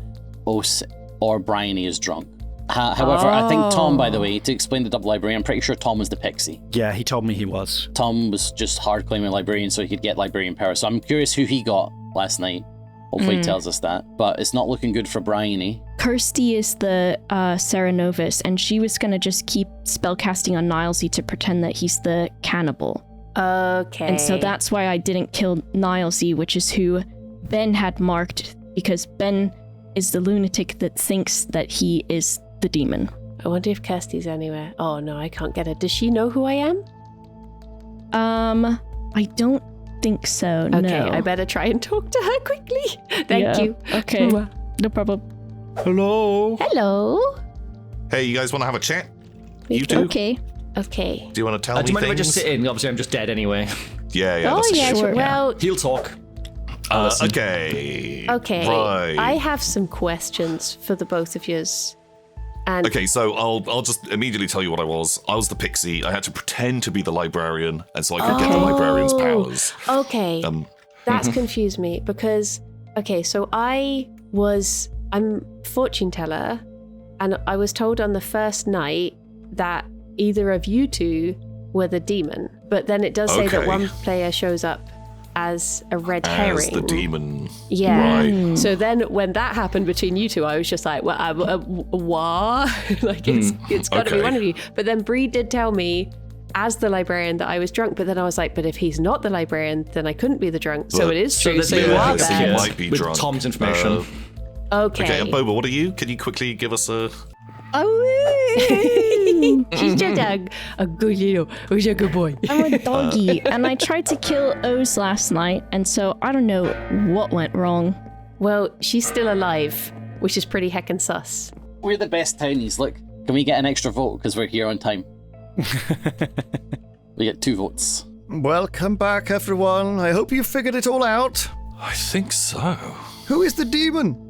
S10: Ose or Briony is drunk. However, I think Tom, by the way, to explain the double librarian, I'm pretty sure Tom was the pixie.
S9: Yeah, he told me he was.
S10: Tom was just hard claiming librarian so he could get librarian power. So I'm curious who he got last night. Hopefully he tells us that. But it's not looking good for Briony.
S8: Kirsty is the Sarah Novus, and she was gonna just keep spellcasting on Nilesy to pretend that he's the cannibal.
S4: Okay.
S8: And so that's why I didn't kill Nilesy, which is who Ben had marked, because Ben is the lunatic that thinks that he is the demon.
S4: I wonder if Kirsty's anywhere. Oh no, I can't get her. Does she know who I am?
S8: I don't think so,
S4: Okay,
S8: no.
S4: I better try and talk to her quickly. Thank you.
S8: Okay, no problem.
S9: Hello.
S4: Hello.
S2: Hey, you guys want to have a chat? You two?
S8: Okay.
S4: Okay.
S2: Do you want to tell me
S3: Do you mind if I
S2: things?
S3: just sit in? Obviously, I'm just dead anyway.
S2: Yeah,
S4: Oh
S2: that's a
S4: yeah.
S8: Sure.
S4: Well.
S3: He'll talk.
S2: Okay.
S4: Okay.
S2: Right.
S4: I have some questions for the both of yous. And
S2: Okay, so I'll just immediately tell you what I was. I was the pixie. I had to pretend to be the librarian, and so I could get the librarian's powers.
S4: Okay. That's
S2: Mm-hmm.
S4: confused me because so I'm fortune teller, and I was told on the first night that either of you two were the demon, but then it does say that
S2: Okay.
S4: one player shows up as a red herring.
S2: As the demon.
S4: Yeah.
S2: Right.
S4: So then when that happened between you two, I was just like, what? Like, it's got to be
S2: okay.
S4: one of you. But then Breeh did tell me as the librarian that I was drunk, but then I was like, but if he's not the librarian, then I couldn't be the drunk. So
S2: But-
S4: it is
S3: So
S4: true.
S3: that
S4: So
S3: they
S4: you
S2: yeah,
S4: are
S2: so you
S4: bad.
S2: might be
S3: with
S2: drunk.
S3: Tom's information.
S4: Okay.
S2: Okay, and Boba, what are you? Can you quickly give us a...
S4: She's just a good who's a good boy.
S8: I'm a doggy, and I tried to kill O's last night, and so I don't know what went wrong.
S4: Well, she's still alive, which is pretty heckin' sus.
S10: We're the best townies. Look, can we get an extra vote because we're here on time? We get 2 votes.
S1: Welcome back, everyone. I hope you figured it all out.
S2: I think so.
S1: Who is the demon?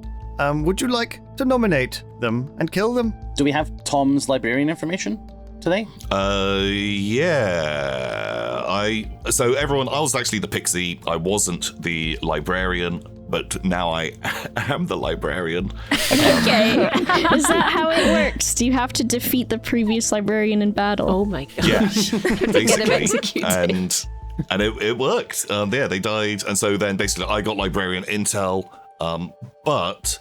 S1: Would you like to nominate them and kill them?
S10: Do we have Tom's librarian information today?
S2: Yeah. So everyone, I was actually the pixie. I wasn't the librarian, but now I am the librarian.
S8: Okay. Is that how it works? Do you have to defeat the previous librarian in battle?
S4: Oh my gosh.
S2: Yeah,
S4: Get him
S2: basically.
S4: executed.
S2: And it worked. Yeah, they died. And so then basically I got librarian intel, but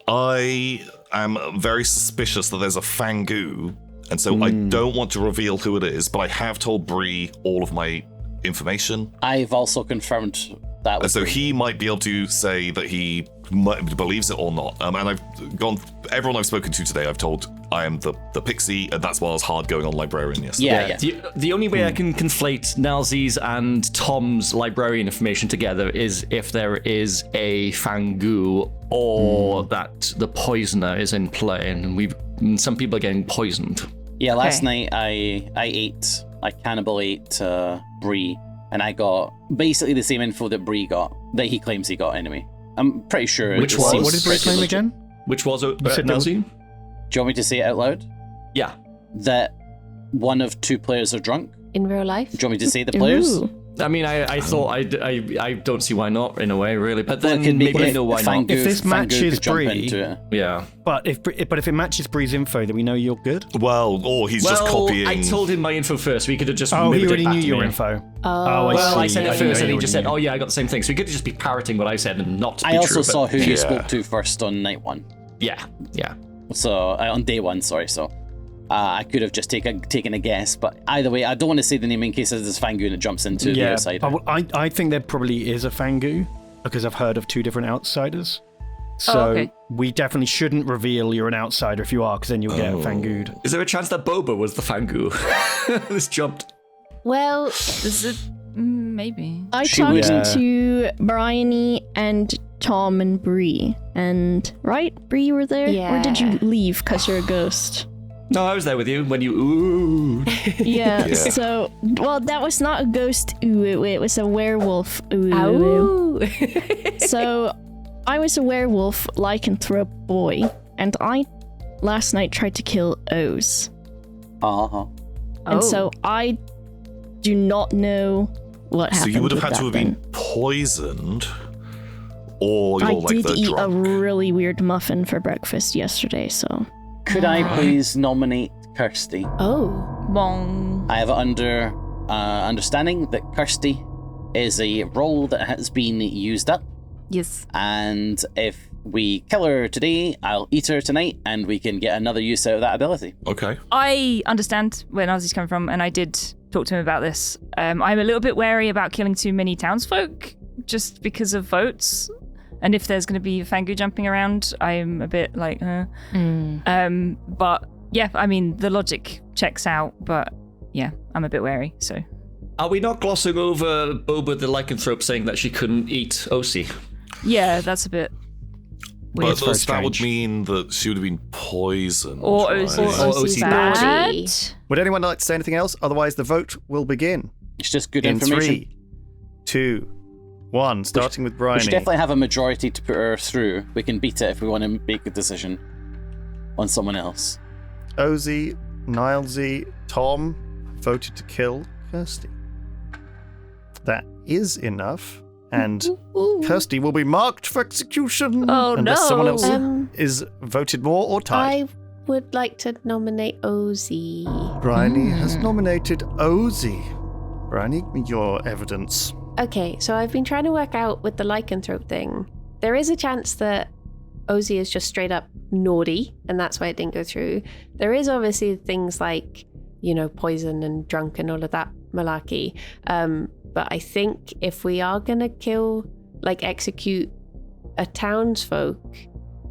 S2: I am very suspicious that there's a Fangu, and so I don't want to reveal who it is, but I have told Breeh all of my information.
S10: I've also confirmed that.
S2: And
S10: With
S2: so
S10: Breeh.
S2: he might be able to say that he believes it or not. And I've gone, everyone I've spoken to today, I've told I am the pixie, and that's why I was hard going on librarian yesterday.
S10: Yeah.
S3: The only way I can conflate Nilesie's and Tom's librarian information together is if there is a Fangu or that the poisoner is in play, and some people are getting poisoned.
S10: Yeah, last night I cannibal ate Breeh, and I got basically the same info that Breeh got, that he claims he got anyway. I'm pretty sure.
S3: Which
S10: it
S3: was-
S10: seems
S9: What did Breeh
S10: pretty
S9: claim
S10: legit.
S9: again?
S3: Which was
S9: said there was-
S3: Nilesie?
S10: Do you want me to say it out loud?
S3: Yeah.
S10: That one of 2 players are drunk?
S4: In real life?
S10: Do you want me to say the players?
S8: Ooh.
S3: I mean, I thought I don't see why not in a way, really. But
S10: Well,
S3: then
S10: it could
S3: maybe
S10: make
S3: I
S10: it
S3: know why not.
S10: Fangu-
S9: If this
S10: Fangu
S9: matches
S10: could jump
S9: Breeh-
S10: into it.
S3: Yeah.
S9: But if it matches Bree's info, then we know you're good.
S2: Well, or he's just copying.
S3: I told him my info first. We could have just
S9: Oh, he
S3: mimicked it
S9: already
S3: back
S9: knew
S3: to
S9: your
S3: me.
S9: info.
S4: Oh.
S3: Well, I
S9: see.
S3: said it
S9: I didn't
S3: first,
S9: know
S3: and he
S9: you
S3: just
S9: already
S3: said,
S9: knew.
S3: "Oh yeah, I got the same thing." So he could just be parroting what I said and not to
S10: I
S3: be
S10: also
S3: true.
S10: saw
S3: but-
S10: who you
S2: Yeah.
S10: spoke to first on night 1.
S3: Yeah, yeah.
S10: So on day 1, sorry. So I could have just taken a guess, but either way, I don't want to say the name in case there's Fangu and it jumps into the outsider.
S9: I think there probably is a Fangu because I've heard of 2 different outsiders. So
S6: okay.
S9: we definitely shouldn't reveal you're an outsider if you are, because then you'll get Fangu'd.
S3: Is there a chance that Boba was the Fangu? This jumped.
S4: Well,
S6: Is it? Maybe.
S8: I
S10: She
S8: talked
S10: was-
S8: to Briony and Tom and Breeh, and right, Breeh, you were there, or did you
S4: Yeah.
S8: leave because you're a ghost?
S3: No, I was there with you when you. Ooh.
S8: Yeah.
S2: Yeah.
S8: So, well, that was not a ghost. Ooh, it was a werewolf. Ooh.
S4: ow.
S8: So, I was a werewolf lycanthrope boy, and I last night tried to kill O's,
S10: Uh-huh.
S8: and so I do not know what
S2: So
S8: happened.
S2: you would have
S8: with
S2: had to have
S8: that
S2: been
S8: then.
S2: poisoned, or
S8: I
S2: you're like
S8: did
S2: the
S8: eat
S2: drunk.
S8: a really weird muffin for breakfast yesterday, so.
S10: Could I please nominate Kirsty?
S4: Oh.
S6: Bong.
S10: I have it under understanding that Kirsty is a role that has been used up,
S6: Yes.
S10: and if we kill her today, I'll eat her tonight, and we can get another use out of that ability.
S2: Okay.
S6: I understand where Nazi's coming from, and I did talk to him about this. I'm a little bit wary about killing too many townsfolk just because of votes. And if there's going to be Fangu jumping around, I'm a bit like, But yeah, I mean, the logic checks out, but yeah, I'm a bit wary, so.
S3: Are we not glossing over Boba the lycanthrope saying that she couldn't eat Osi?
S6: Yeah, that's a bit weird.
S2: But that would mean that she would have been poisoned.
S6: Or
S2: right?
S6: Osi's
S4: body.
S1: Would anyone like to say anything else? Otherwise, the vote will begin.
S10: It's just good
S1: In
S10: information.
S1: 3, 2, 1, starting with Briony.
S10: We should definitely have a majority to put her through. We can beat it if we want to make a decision on someone else.
S1: Osi, Nilesy, Tom voted to kill Kirsty. That is enough, and Kirsty will be marked for execution unless someone else is voted more or tied.
S4: I would like to nominate Osi.
S1: Briony has nominated Osi. Briony, give me your evidence.
S4: Okay, so I've been trying to work out with the lycanthrope thing. There is a chance that Osi is just straight up naughty, and that's why it didn't go through. There is obviously things like, poison and drunk and all of that malarkey. But I think if we are going to execute a townsfolk,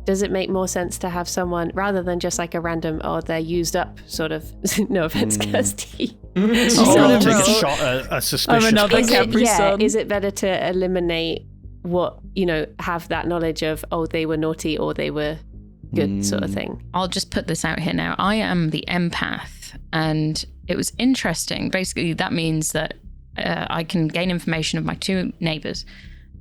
S4: does it make more sense to have someone, rather than just like a random, they're used up sort of, no offense, Kirsty.
S9: Take a shot at a suspicious
S6: I'm another
S9: person.
S6: Capri Sun.
S4: Is it better to eliminate what, have that knowledge of, they were naughty or they were good sort of thing?
S5: I'll just put this out here now. I am the empath, and it was interesting. Basically, that means that I can gain information of my 2 neighbors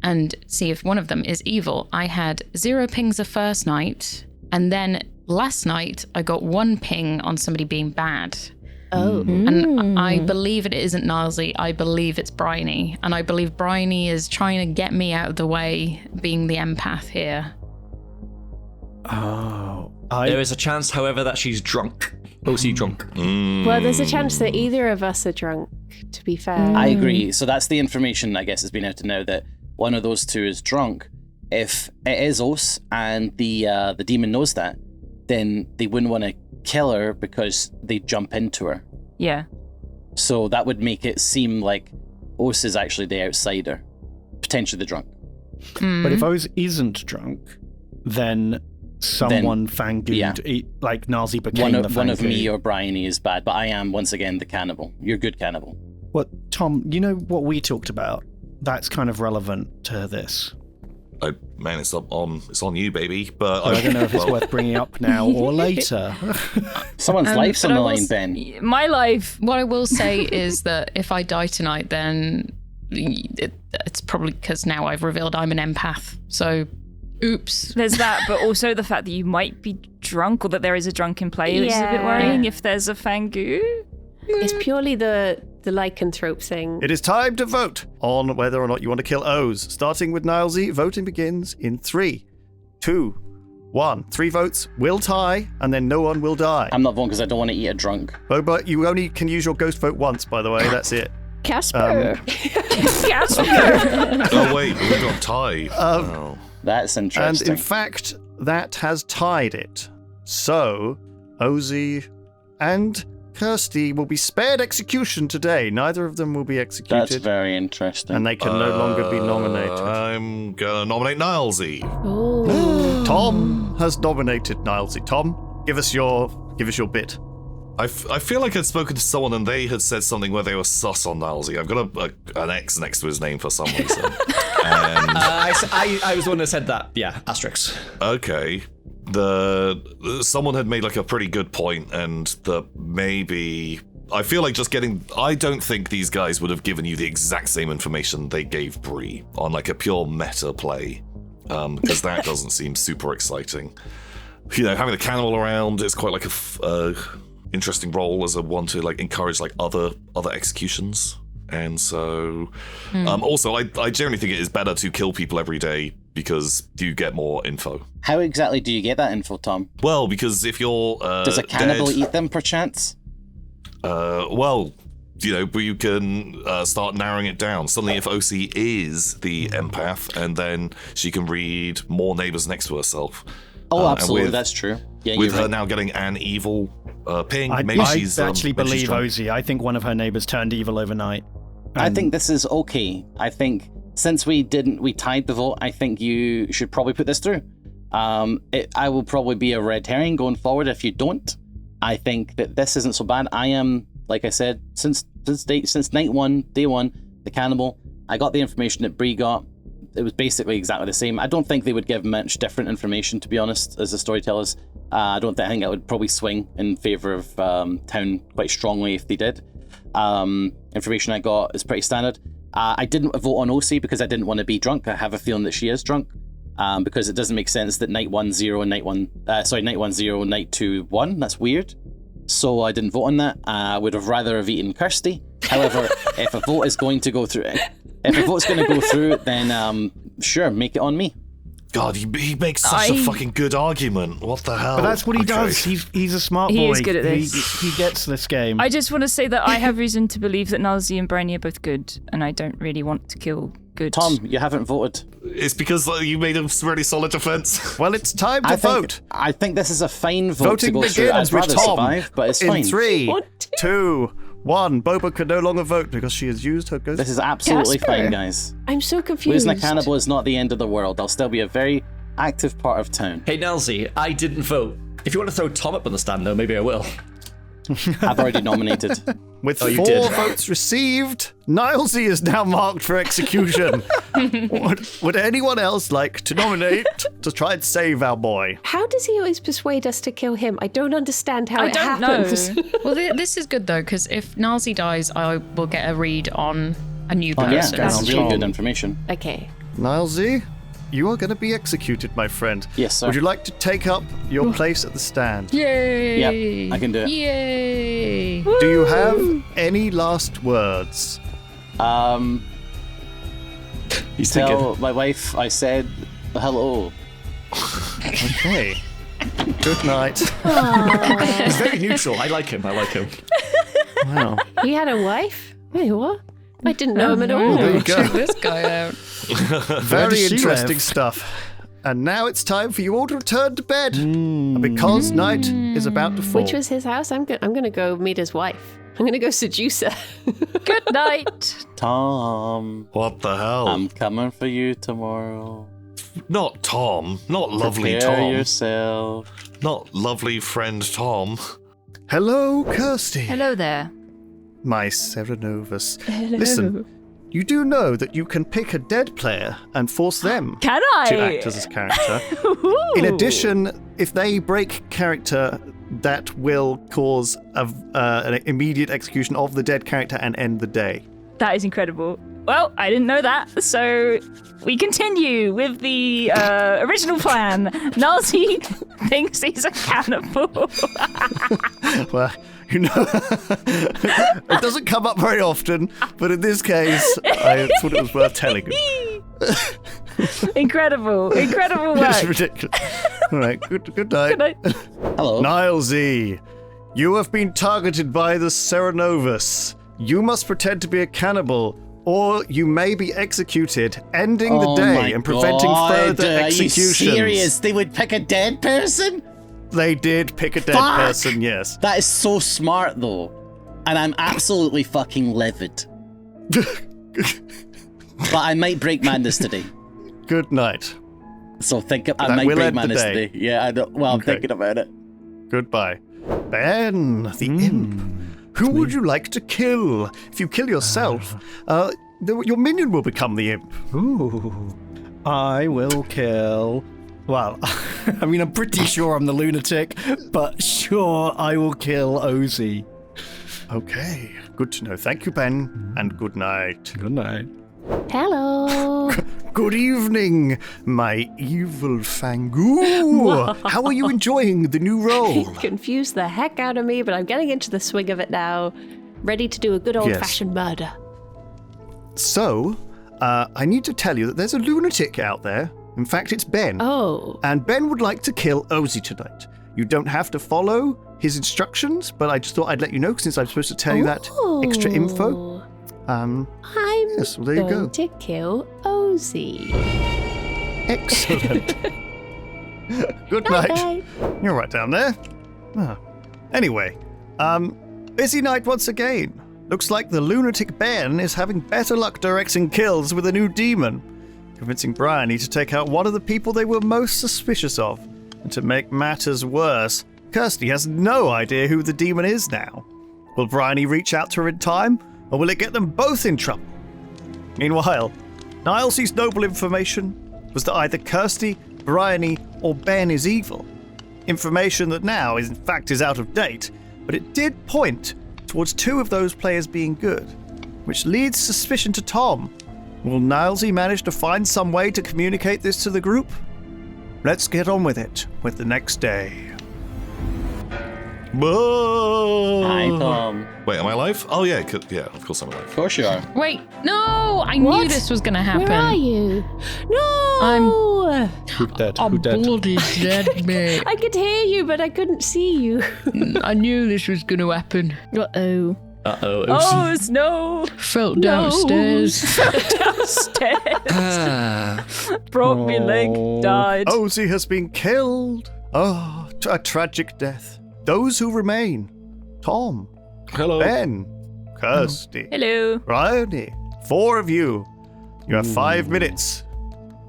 S5: and see if one of them is evil. I had 0 pings the first night, and then last night I got 1 ping on somebody being bad.
S4: Oh.
S5: And I believe it isn't Nilesy. I believe it's Briony. And I believe Briony is trying to get me out of the way, being the empath here.
S9: Oh.
S3: There is a chance, however, that she's drunk. OC drunk.
S4: Well, there's a chance that either of us are drunk, to be fair.
S10: I agree. So that's the information, I guess, has been out to know that one of those 2 is drunk. If it is Os and the demon knows that, then they wouldn't want to kill her because they jump into her.
S6: Yeah.
S10: So that would make it seem like Os is actually the outsider, potentially the drunk.
S9: But if Oz isn't drunk, then someone Fangued, like Nilesy became the Fangu.
S10: One of me or Briony is bad, but I am, once again, the cannibal. You're good cannibal.
S9: What, Tom, you know what we talked about? That's kind of relevant to this.
S2: It's on you, baby. But
S9: I don't know if it's worth bringing up now or later.
S10: Someone's life's on the line, Ben.
S6: My life.
S5: What I will say is that if I die tonight, then it's probably because now I've revealed I'm an empath. So, oops.
S6: There's that, but also the fact that you might be drunk, or that there is a drunk in play, which is a bit worrying if there's a Fangu.
S4: It's purely the lycanthrope thing.
S1: It is time to vote on whether or not you want to kill Oz. Starting with Nilesy, voting begins in 3, 2, 1. 3 votes will tie, and then no one will die.
S10: I'm not voting because I don't want to eat a drunk.
S1: Boba, you only can use your ghost vote once, by the way. That's it.
S8: Casper.
S2: oh wait, we got tied.
S10: That's interesting.
S1: And in fact, that has tied it. So, Ozi and Kirsty will be spared execution today. Neither of them will be executed.
S10: That's very interesting.
S1: And they can no longer be nominated.
S2: I'm gonna nominate Nilesy.
S1: Tom has nominated Nilesy. Tom, give us your bit.
S2: I feel like I'd spoken to someone and they had said something where they were sus on Nilesy. I've got an X next to his name for some reason. And
S3: I was the one that said that. Yeah, asterisk.
S2: okay. Someone had made like a pretty good point, and that maybe I feel like I don't think these guys would have given you the exact same information they gave Breeh on like a pure meta play, because that doesn't seem super exciting. Having the cannibal around is quite like a interesting role as a one to like encourage like other executions. And so also I generally think it is better to kill people every day because you get more info.
S10: How exactly do you get that info, Tom?
S2: Well, because if you're
S10: does a cannibal
S2: dead,
S10: eat them perchance?
S2: Well, you can start narrowing it down. Suddenly, if OC is the empath, and then she can read more neighbors next to herself.
S10: Oh, absolutely, that's true. Yeah,
S2: with her
S10: right.
S2: now getting an evil ping,
S9: I actually believe Ozi. I think one of her neighbors turned evil overnight.
S10: I think this is okay. I think since we tied the vote, I think you should probably put this through. I will probably be a red herring going forward if you don't. I think that this isn't so bad. I am, like I said, since night one, day one, the cannibal. I got the information that Breeh got. It was basically exactly the same. I don't think they would give much different information, to be honest, as the storytellers. I think it would probably swing in favor of town quite strongly if they did. Information I got is pretty standard. I didn't vote on OC because I didn't want to be drunk. I have a feeling that she is drunk. Because it doesn't make sense that night 1-0 and night 1-0, night 2-1. That's weird. So I didn't vote on that. I would have rather have eaten Kirsty. However, if a vote is going to go through, then sure, make it on me.
S2: God, he makes such a fucking good argument. What the hell?
S9: But that's what he does. He's a smart boy.
S6: He is good at this.
S9: He gets this game.
S6: I just want to say that I have reason to believe that Nilesy and Briony are both good, and I don't really want to kill good.
S10: Tom, you haven't voted.
S2: It's because you made a really solid defense.
S1: Well, it's time to vote.
S10: I think this is a fine vote
S1: Voting
S10: to go through.
S1: begins
S10: I'd
S1: with
S10: rather
S1: Tom.
S10: survive, but it's
S1: In
S10: fine.
S1: 3, 2, 1. Boba can no longer vote because she has used her ghost.
S10: This is absolutely
S4: Casper.
S10: fine, guys.
S4: I'm so confused.
S10: Losing a cannibal is not the end of the world. I'll still be a very active part of town.
S3: Hey, Nilesy, I didn't vote. If you want to throw Tom up on the stand, though, maybe I will.
S10: I've already nominated.
S1: With
S3: you
S1: 4
S3: did.
S1: votes received, Nilesy is now marked for execution. Would anyone else like to nominate to try and save our boy?
S4: How does he always persuade us to kill him? I don't understand how
S6: I
S4: it
S6: don't
S4: happens.
S6: know.
S5: Well, this is good though, because if Nilesy dies, I will get a read on a new
S10: Oh, yeah,
S5: person.
S10: that's really good information.
S4: Okay.
S1: Nilesy, you are going to be executed, my friend.
S10: Yes, sir.
S1: Would you like to take up your place at the stand?
S5: Yay!
S10: Yep, I can do it.
S5: Yay!
S1: Do you have any last words?
S3: He's
S10: Tell my wife I said hello.
S1: Okay. Good night.
S3: He's very neutral. I like him.
S1: Wow.
S4: He had a wife? Wait, what? I didn't know him at all.
S1: There you go.
S5: Check this guy out.
S1: Very
S9: does she
S1: interesting
S9: live?
S1: stuff. And now it's time for you all to return to bed. Because night is about to fall.
S4: Which was his house? I'm gonna go meet his wife. I'm gonna go seduce her.
S6: Good night.
S10: Tom,
S2: What the hell?
S10: I'm coming for you tomorrow.
S2: Not Tom. Not lovely
S10: Prepare
S2: Tom.
S10: yourself.
S2: Not lovely friend Tom.
S1: Hello, Kirsty.
S6: Hello there.
S1: My Serenovus. Listen, you do know that you can pick a dead player and force them
S6: Can I?
S1: to act as his character. In addition, if they break character, that will cause an immediate execution of the dead character and end the day.
S6: That is incredible. Well, I didn't know that, so we continue with the original plan. Nilesy thinks he's a cannibal.
S1: Well, you know, it doesn't come up very often, but in this case, I thought it was worth telling you.
S6: Incredible
S1: It's
S6: work.
S1: ridiculous. All right, good night.
S6: Good night.
S10: Hello.
S1: Nilesy, you have been targeted by the Serenovus. You must pretend to be a cannibal, or you may be executed, ending the day and preventing further executions.
S10: Are you serious? They would pick a dead person?
S1: They did pick a dead
S10: Fuck!
S1: person, yes.
S10: That is so smart, though. And I'm absolutely fucking livid. But I might break madness today.
S1: Good night.
S10: So I
S1: That
S10: might
S1: will
S10: break
S1: end the
S10: madness
S1: day.
S10: today. Yeah, I know. Well, I'm
S1: Okay.
S10: thinking about it.
S1: Goodbye. Ben, the imp. Who would you like to kill? If you kill yourself, your minion will become the imp.
S9: Ooh. I will kill. Well, I mean, I'm pretty sure I'm the lunatic, but sure, I will kill Ozzy.
S1: Okay, good to know. Thank you, Ben, and good night.
S9: Good night.
S4: Hello.
S1: Good evening, my evil Fangu. How are you enjoying the new role?
S4: Confused the heck out of me, but I'm getting into the swing of it now. Ready to do a good old-fashioned murder.
S1: So, I need to tell you that there's a lunatic out there. In fact, it's Ben.
S4: Oh.
S1: And Ben would like to kill Ozzy tonight. You don't have to follow his instructions, but I just thought I'd let you know since I'm supposed to tell you that extra info.
S4: I'm
S1: Yes, well, there you
S4: going
S1: go.
S4: to kill Ozzy.
S1: Excellent. Good night.
S4: Night.
S1: You're right down there. Ah. Anyway, busy night once again. Looks like the lunatic Ben is having better luck directing kills with a new demon, convincing Briony to take out one of the people they were most suspicious of. And to make matters worse, Kirsty has no idea who the demon is now. Will Briony reach out to her in time, or will it get them both in trouble? Meanwhile, Nilesy's noble information was that either Kirsty, Briony, or Ben is evil. Information that now, in fact, is out of date, but it did point towards two of those players being good, which leads suspicion to Tom. Will Nilesy manage to find some way to communicate this to the group? Let's get on with it with the next day.
S10: Hi, Tom.
S2: Wait, am I alive? Oh, yeah, of course I'm alive.
S10: Of course you are.
S5: Wait, no! I knew this was gonna happen.
S4: Where are you? No!
S9: Who dead?
S5: I'm
S9: Who dead?
S5: bloody dead, mate.
S4: I could hear you, but I couldn't see you.
S5: I knew this was gonna happen.
S8: Uh-oh.
S3: Uh-oh.
S6: Oh, no.
S5: Fell downstairs.
S6: Downstairs. Broke me leg, died.
S1: Ozzy has been killed. Oh, a tragic death. Those who remain: Tom,
S2: Hello.
S1: Ben, Kirsty,
S6: Hello.
S1: Briony. 4 of you. You have 5 minutes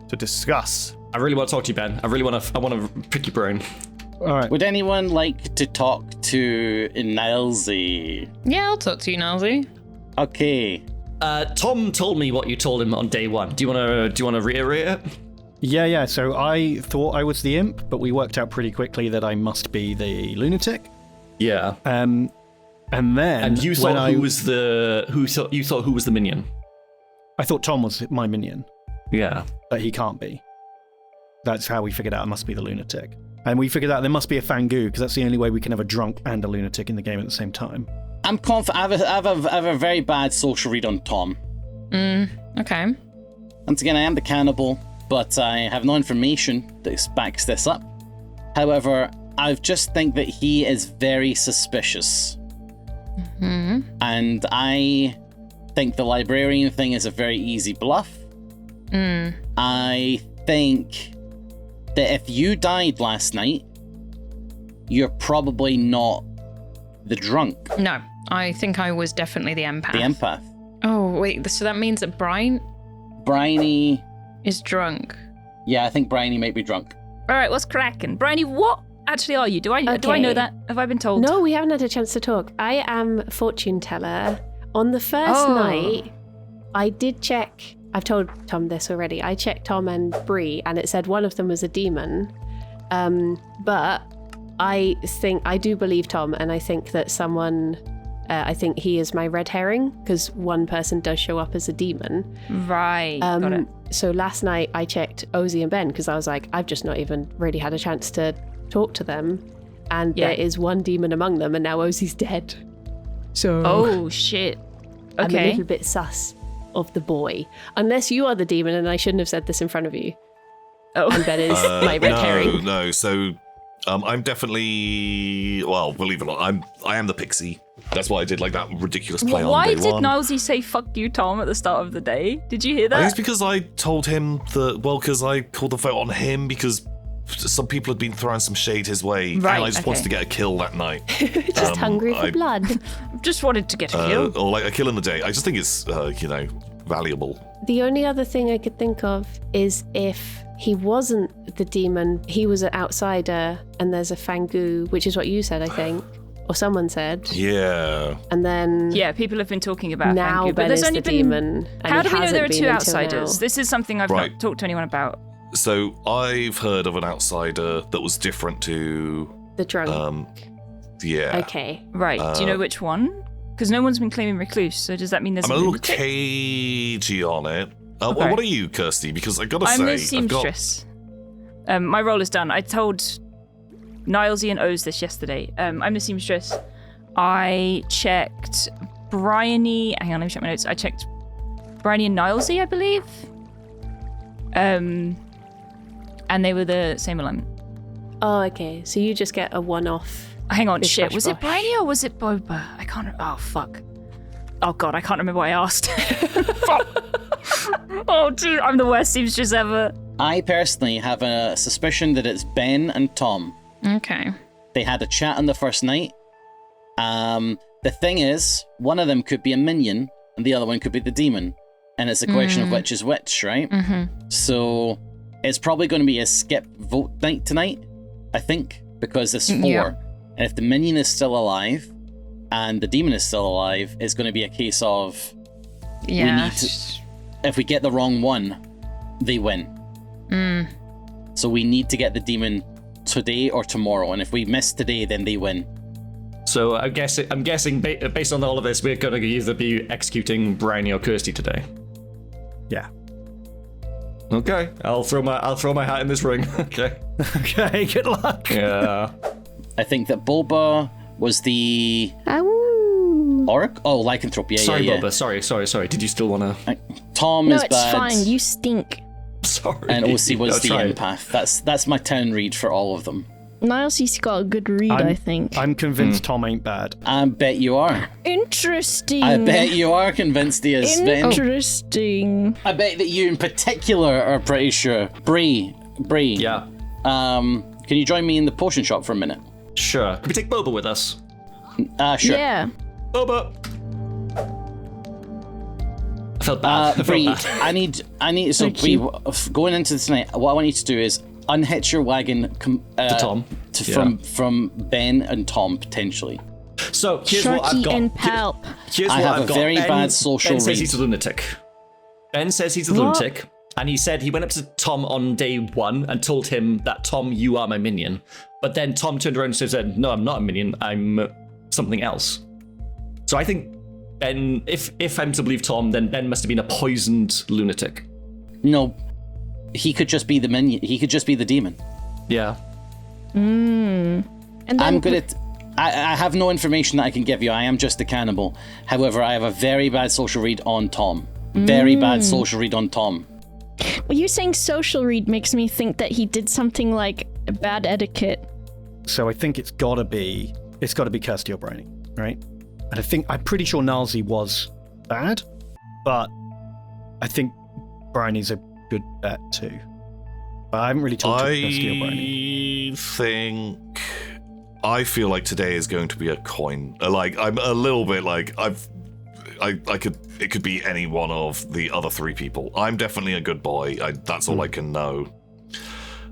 S1: to discuss.
S3: I really want to talk to you, Ben. I want to pick your brain.
S9: All right.
S10: Would anyone like to talk to Nilesy?
S5: Yeah, I'll talk to you, Nilesy.
S10: Okay.
S3: Tom told me what you told him on day 1. Do you want to reiterate it?
S9: Yeah. So I thought I was the imp, but we worked out pretty quickly that I must be the lunatic.
S3: Yeah.
S9: And then
S3: And you thought
S9: when
S3: who was the minion?
S9: I thought Tom was my minion,
S3: Yeah.
S9: but he can't be. That's how we figured out I must be the lunatic. And we figured out there must be a Fangu, because that's the only way we can have a drunk and a lunatic in the game at the same time.
S10: I'm confident. I have a very bad social read on Tom.
S5: Okay.
S10: Once again, I am the cannibal, but I have no information that backs this up. However, I just think that he is very suspicious. And I think the librarian thing is a very easy bluff. I think that if you died last night, you're probably not the drunk,
S5: No, I think I was definitely the empath.
S10: the empath.
S5: Oh, wait, so that means that Brian
S10: Briony,
S5: is drunk.
S10: yeah, I think Briony might be drunk.
S6: All right, what's cracking? Briony, what actually are you? Do I know
S4: Okay.
S6: that? Have I been told?
S4: No, we haven't had a chance to talk. I am fortune teller. On the first night, I did check. I've told Tom this already. I checked Tom and Breeh, and it said one of them was a demon. But I do believe Tom, and I think that someone. I think he is my red herring, because one person does show up as a demon.
S6: Right. Got it.
S4: So last night I checked Ozzy and Ben, because I was like, I've just not even really had a chance to talk to them. And
S6: Yeah.
S4: there is one demon among them, and now Ozzy's dead. So
S6: Oh, shit.
S4: I'm a
S6: Okay.
S4: little bit sus of the boy. Unless you are the demon, and I shouldn't have said this in front of you.
S6: Oh.
S4: And Ben is my red herring.
S2: No. So, I'm definitely. Well, believe it or not, I am the pixie. That's why I did like that ridiculous play on
S6: Why
S2: day
S6: did
S2: one.
S6: Nilesy say "fuck you, Tom" at the start of the day? Did you hear
S2: I think
S6: that?
S2: it's because I told him that. Well, because I called the vote on him because some people had been throwing some shade his way,
S6: Right,
S2: and I just wanted
S6: okay.
S2: to get a kill that night.
S4: Just hungry for blood.
S6: Just wanted to get a kill.
S2: Or like a kill in the day. I just think it's valuable.
S4: The only other thing I could think of is if he wasn't the demon, he was an outsider, and there's a Fangu, which is what you said, I think. Or someone said.
S2: Yeah.
S4: And then
S6: Yeah, people have been talking about
S4: now
S6: Fangu, but
S4: Ben
S6: there's
S4: is
S6: only
S4: the
S6: been.
S4: demon. And
S6: How
S4: he
S6: do we know there are
S4: hasn't
S6: two
S4: been until
S6: outsiders?
S4: now.
S6: This is something I've
S2: Right.
S6: not talked to anyone about.
S2: So I've heard of an outsider that was different to.
S4: The drunk.
S2: Yeah.
S4: Okay.
S6: Right. Do you know which one? Because no one's been claiming recluse. So does that mean there's
S2: I'm a little
S6: lunatic?
S2: cagey on it.
S6: Okay.
S2: What are you, Kirsty? Because I gotta
S6: I'm
S2: say,
S6: the seamstress. My role is done. I told Nilesy and Oz this yesterday. I'm the seamstress. I checked Briony. Hang on, let me check my notes. I checked Briony and Nilesy, I believe. And they were the same alignment.
S4: Oh, okay. So you just get a one-off.
S6: Hang on,
S4: Bish,
S6: shit.
S4: bash,
S6: Was it
S4: bosh.
S6: Briony or was it Boba? I can't. Oh fuck. Oh god, I can't remember what I asked. Fuck. Oh dude, I'm the worst seamstress ever.
S10: I personally have a suspicion that it's Ben and Tom.
S5: Okay.
S10: They had a chat on the first night. The thing is, one of them could be a minion, and the other one could be the demon. And it's a question of which is which, right? So it's probably going to be a skip vote night tonight, I think, because there's 4.
S5: Yeah.
S10: And if the minion is still alive and the demon is still alive, it's going to be a case of
S5: Yeah.
S10: if we get the wrong one, they win. So we need to get the demon today or tomorrow, and if we miss today, then they win.
S3: So I'm guessing based on all of this, we're going to either be executing Briony or Kirsty today.
S9: Yeah.
S3: Okay, I'll throw my hat in this ring. Okay.
S9: Okay, good luck.
S3: Yeah.
S10: I think that Boba was the Orc? Oh, lycanthrope. Yeah,
S3: Sorry,
S10: yeah.
S3: Boba. Sorry. Did you still want to?
S10: Tom
S8: No,
S10: is
S8: it's
S10: bad.
S8: fine. You stink.
S3: Sorry.
S10: And OC was
S3: I'll
S10: the
S3: try it.
S10: empath. That's my town read for all of them.
S8: Nilesy's got a good read, I think.
S9: I'm convinced Tom ain't bad.
S10: I bet you are.
S8: Interesting.
S10: I bet you are convinced he is, Ben.
S8: Interesting.
S10: I bet that you in particular are pretty sure. Bree.
S3: Yeah.
S10: Can you join me in the potion shop for a minute?
S3: Sure. Can we take Boba with us?
S10: Sure.
S8: Yeah.
S3: Boba. I felt bad.
S10: Bree,
S3: I felt bad.
S10: I need. So
S8: Thank
S10: Bree,
S8: you.
S10: going into this tonight, what I want you to do is unhitch your wagon
S3: To Tom.
S10: from Ben and Tom potentially.
S3: So here's what I've
S8: Sharky
S3: got.
S8: and Palp.
S3: Here's
S10: I
S3: what
S10: have
S3: I've
S10: a
S3: got.
S10: very bad social
S3: Ben says
S10: read.
S3: he's a lunatic. Ben says he's a
S8: What?
S3: lunatic, and he said he went up to Tom on day 1 and told him that, Tom, you are my minion. But then Tom turned around and said, no, I'm not a minion, I'm something else. So I think Ben, if I'm to believe Tom, then Ben must have been a poisoned lunatic.
S10: No, he could just be the minion. He could just be the demon.
S3: Yeah.
S8: And then
S10: I'm good at. I have no information that I can give you. I am just a cannibal. However, I have a very bad social read on Tom. Very bad social read on Tom.
S8: Well, you saying social read makes me think that he did something like bad etiquette.
S9: So I think it's gotta be Kirsty or Briony, right? And I'm pretty sure Nilesy was bad, but I think Briony's a good bet too. But I haven't really talked to Kirsty or Briony.
S2: I feel like today is going to be a coin. Like I'm a little bit like it could be any one of the other 3 people. I'm definitely a good boy. That's all I can know.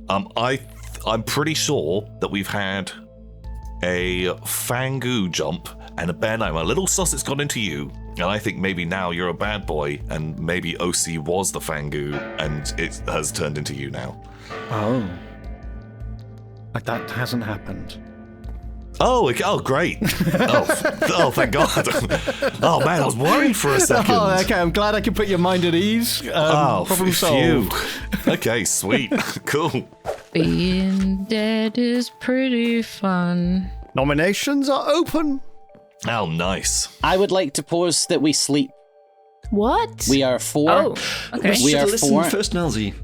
S2: I'm pretty sure that we've had a Fangu jump, and Ben, I'm a little sus it's got into you, and I think maybe now you're a bad boy, and maybe OC was the Fangu, and it has turned into you now.
S9: Oh. That hasn't happened.
S2: Oh, great. Oh, thank God. Oh, man, I was worried for a second.
S9: Oh, okay, I'm glad I can put your mind at ease. Problem solved.
S2: Phew. Okay, sweet. Cool.
S5: Being dead is pretty fun.
S1: Nominations are open.
S2: Oh, nice.
S10: I would like to pose that we sleep.
S4: What?
S10: We are 4.
S6: Oh, okay.
S10: We are
S3: listen
S10: 4.
S3: first, Nilesy.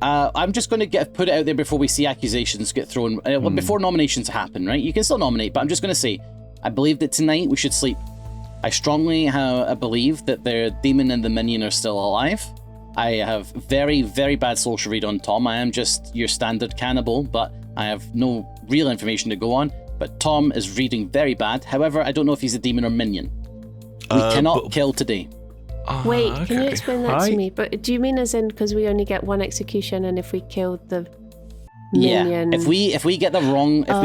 S10: I'm just going to put it out there before we see accusations get thrown. Before nominations happen, right? You can still nominate, but I'm just going to say, I believe that tonight we should sleep. I strongly believe that the demon and the minion are still alive. I have very, very bad social read on Tom. I am just your standard cannibal, but I have no real information to go on. But Tom is reading very bad. However, I don't know if he's a demon or minion. We cannot kill today.
S4: Wait, can you
S2: okay.
S4: explain that to me? But do you mean as in because we only get 1 execution, and if we killed the minion?
S10: Yeah. If we get the wrong, if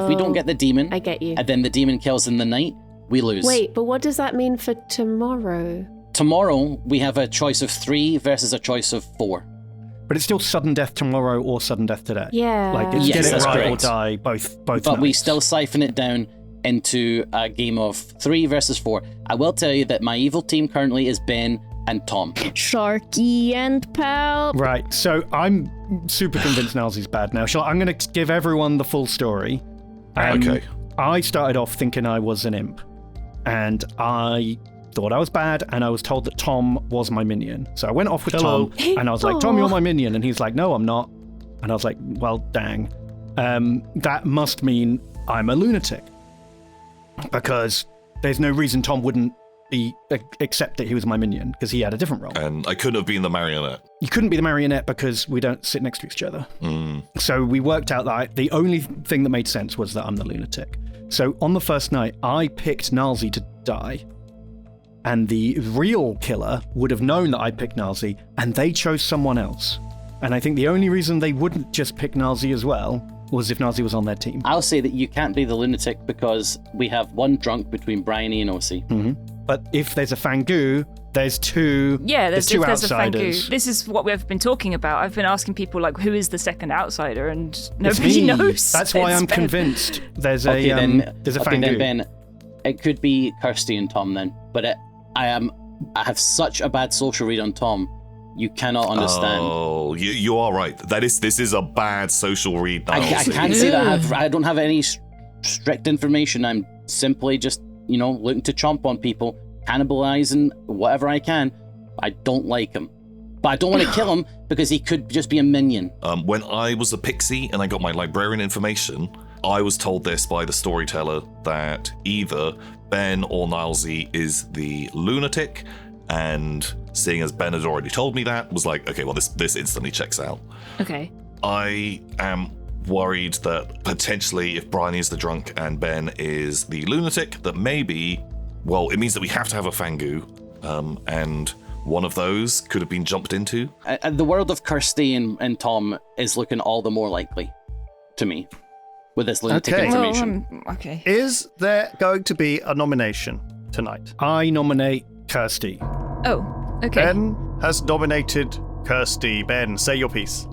S10: we don't get the demon,
S4: I get you.
S10: and then the demon kills in the night, we lose.
S4: Wait, but what does that mean for tomorrow?
S10: Tomorrow we have a choice of 3 versus a choice of 4.
S9: But it's still sudden death tomorrow or sudden death today.
S4: Yeah.
S9: Like, it's
S10: Yes,
S9: get it
S10: that's
S9: right
S10: correct.
S9: or die, both
S10: But we
S9: nights.
S10: still siphon it down into a game of 3 versus 4. I will tell you that my evil team currently is Ben and Tom.
S8: Sharky and Palp.
S9: Right, so I'm super convinced Nilesie's bad now. I'm going to give everyone the full story.
S2: Okay.
S9: I started off thinking I was an imp, and I thought I was bad, and I was told that Tom was my minion. So I went off with Tom, and I was like, Tom, you're my minion. And he's like, no, I'm not. And I was like, well, dang. That must mean I'm a lunatic. Because there's no reason Tom wouldn't accept that he was my minion, because he had a different role.
S2: And I couldn't have been the marionette.
S9: You couldn't be the marionette because we don't sit next to each other. So we worked out that the only thing that made sense was that I'm the lunatic. So on the first night, I picked Nilesy to die. And the real killer would have known that I picked Nilesy, and they chose someone else. And I think the only reason they wouldn't just pick Nilesy as well was if Nilesy was on their team.
S10: I'll say that you can't be the lunatic because we have one drunk between Briony and Ossie.
S9: Mm-hmm. But if there's a Fangu, there's two.
S6: Yeah,
S9: there's two
S6: there's
S9: outsiders.
S6: a Fangu. This is what we've been talking about. I've been asking people like, who is the second outsider, and
S9: It's
S6: nobody
S9: me.
S6: knows.
S9: That's why
S6: It's
S9: I'm
S6: Ben.
S9: convinced there's a
S10: Okay,
S9: there's a
S10: okay,
S9: Fangu.
S10: then Ben, it could be Kirsty and Tom then. But I have such a bad social read on Tom. You cannot understand.
S2: Oh, you are right. This is a bad social read.
S10: I
S2: Nilesy.
S10: can't say that I don't have any strict information. I'm simply just, looking to chomp on people, cannibalizing whatever I can. I don't like him. But I don't want to kill him because he could just be a minion.
S2: When I was a pixie and I got my librarian information, I was told this by the storyteller that either Ben or Nilesy is the lunatic, and seeing as Ben had already told me that, was like, okay, well, this instantly checks out.
S6: Okay.
S2: I am worried that potentially if Briony is the drunk and Ben is the lunatic, that maybe, well, it means that we have to have a Fangu, and one of those could have been jumped into.
S10: And the world of Kirsty and Tom is looking all the more likely to me with this lunatic
S1: Okay.
S10: information.
S6: Okay.
S1: Is there going to be a nomination tonight?
S9: I nominate Kirsty.
S6: Oh, okay.
S1: Ben has nominated Kirsty. Ben, say your piece.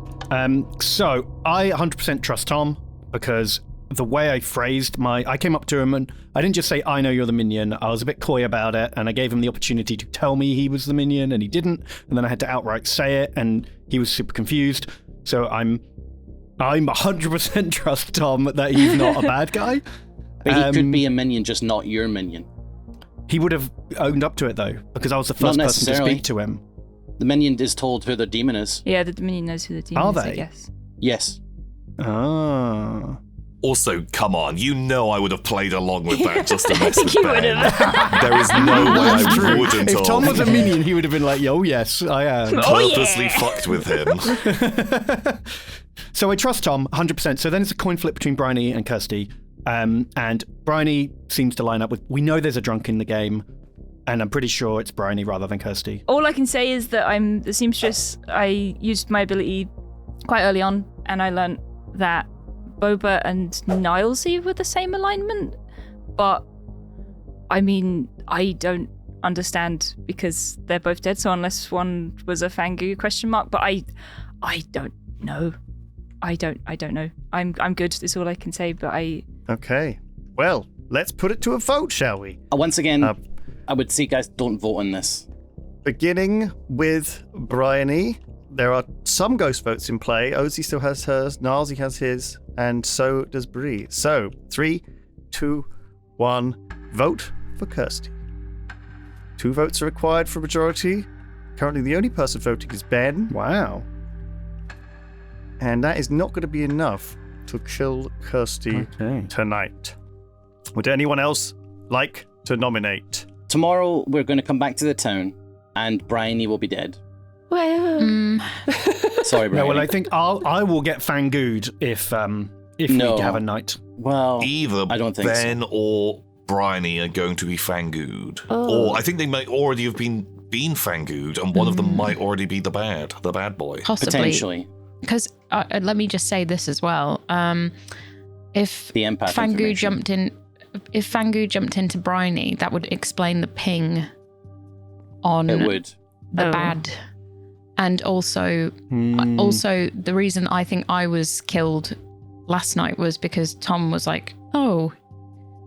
S9: So I 100% trust Tom because the way I phrased I came up to him and I didn't just say, I know you're the minion. I was a bit coy about it and I gave him the opportunity to tell me he was the minion and he didn't. And then I had to outright say it and he was super confused. So I'm 100% trust Tom that he's not a bad guy.
S10: But he could be a minion, just not your minion.
S9: He would have owned up to it though, because I was the first person to
S10: necessarily.
S9: speak to him.
S10: The minion is told who the demon is.
S6: Yeah, the minion knows who the demon
S9: Are
S6: is,
S9: they?
S6: I guess.
S10: Yes.
S9: Ah.
S2: Also, come on, you know I would have played along with that just to mess with
S6: You
S2: Ben.
S6: would've.
S2: There is no way I wouldn't
S9: If
S2: have.
S9: Tom was a minion, he would have been like, oh yes, I am.
S2: Purposely fucked with him.
S9: So I trust Tom 100%. So then it's a coin flip between Briony and Kirsty. And Briony seems to line up with, we know there's a drunk in the game, and I'm pretty sure it's Briony rather than Kirsty.
S6: All I can say is that I'm the seamstress. I used my ability quite early on, and I learnt that Boba and Nilesy were the same alignment. But, I mean, I don't understand because they're both dead, so unless one was a Fangu ? But I don't know. I don't know. I'm good, is all I can say, but
S1: Okay. Well, let's put it to a vote, shall we?
S10: Once again, I would say, guys, don't vote on this.
S1: Beginning with Briony, there are some ghost votes in play. Ozzy still has hers, Nilesy has his, and so does Breeh. So, 3, 2, 1, vote for Kirsty. 2 votes are required for majority. Currently, the only person voting is Ben,
S9: Wow.
S1: and that is not going to be enough to kill Kirsty
S9: Okay.
S1: tonight. Would anyone else like to nominate?
S10: Tomorrow, we're going to come back to the town, and Briony will be dead.
S4: Well,
S10: Sorry, Briony.
S9: No, well, I think I will get Fangu'd if
S10: No.
S9: we have a night.
S10: Well,
S2: Either
S10: I don't think
S2: Ben or Briony are going to be Fangu'd.
S4: Oh.
S2: Or I think they might already have been Fangu'd, and one of them might already be the bad boy.
S5: Possibly.
S10: potentially.
S5: Because let me just say this as well. If
S10: The empath
S5: Fangu
S10: information.
S5: jumped into Briony, that would explain the ping on
S10: It would.
S5: the
S6: Oh.
S5: bad. And also the reason I think I was killed last night was because Tom was like, oh,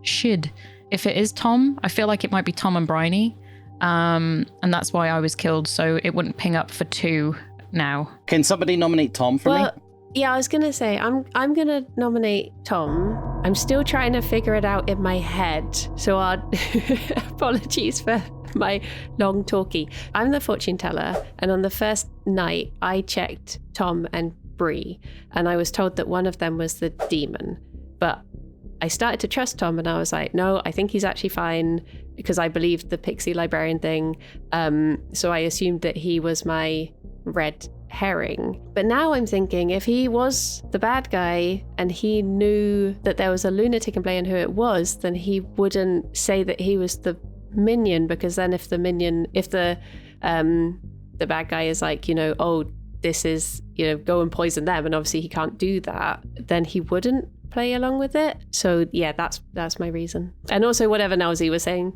S5: shit. If it is Tom, I feel like it might be Tom and Briony. And that's why I was killed, so it wouldn't ping up for 2 now.
S10: Can somebody nominate Tom for me?
S4: yeah, I was gonna say I'm gonna nominate Tom. I'm still trying to figure it out in my head, so apologies for my long talkie. I'm the fortune teller, and on the first night I checked Tom and Breeh, and I was told that one of them was the demon. But I started to trust Tom, and I was like, no, I think he's actually fine, because I believed the pixie librarian thing. So I assumed that he was my red herring. But now I'm thinking, if he was the bad guy and he knew that there was a lunatic in play and who it was, then he wouldn't say that he was the minion, because then if the bad guy is like, oh, this is, go and poison them, and obviously he can't do that, then he wouldn't play along with it. So yeah, that's my reason. And also whatever Nilesy was saying.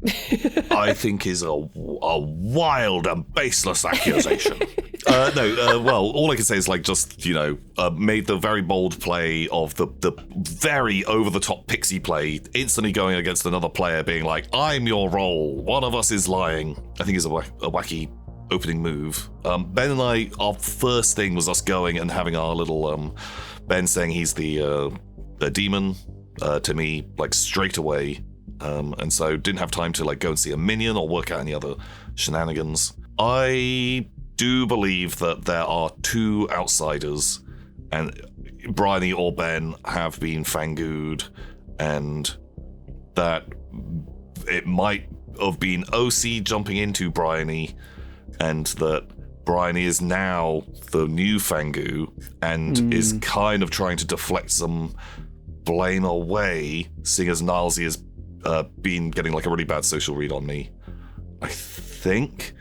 S2: I think is a wild and baseless accusation. Well, all I can say is made the very bold play of the very over-the-top pixie play, instantly going against another player being like, I'm your role, one of us is lying. I think is a wacky opening move. Ben and I, our first thing was us going and having our little, Ben saying he's the demon to me, straight away. And so didn't have time to go and see a minion or work out any other shenanigans. I do believe that there are two outsiders, and Briony or Ben have been fangooed, and that it might have been OC jumping into Briony, and that Briony is now the new Fangu and is kind of trying to deflect some blame away, seeing as Nilesy has been getting a really bad social read on me, I think.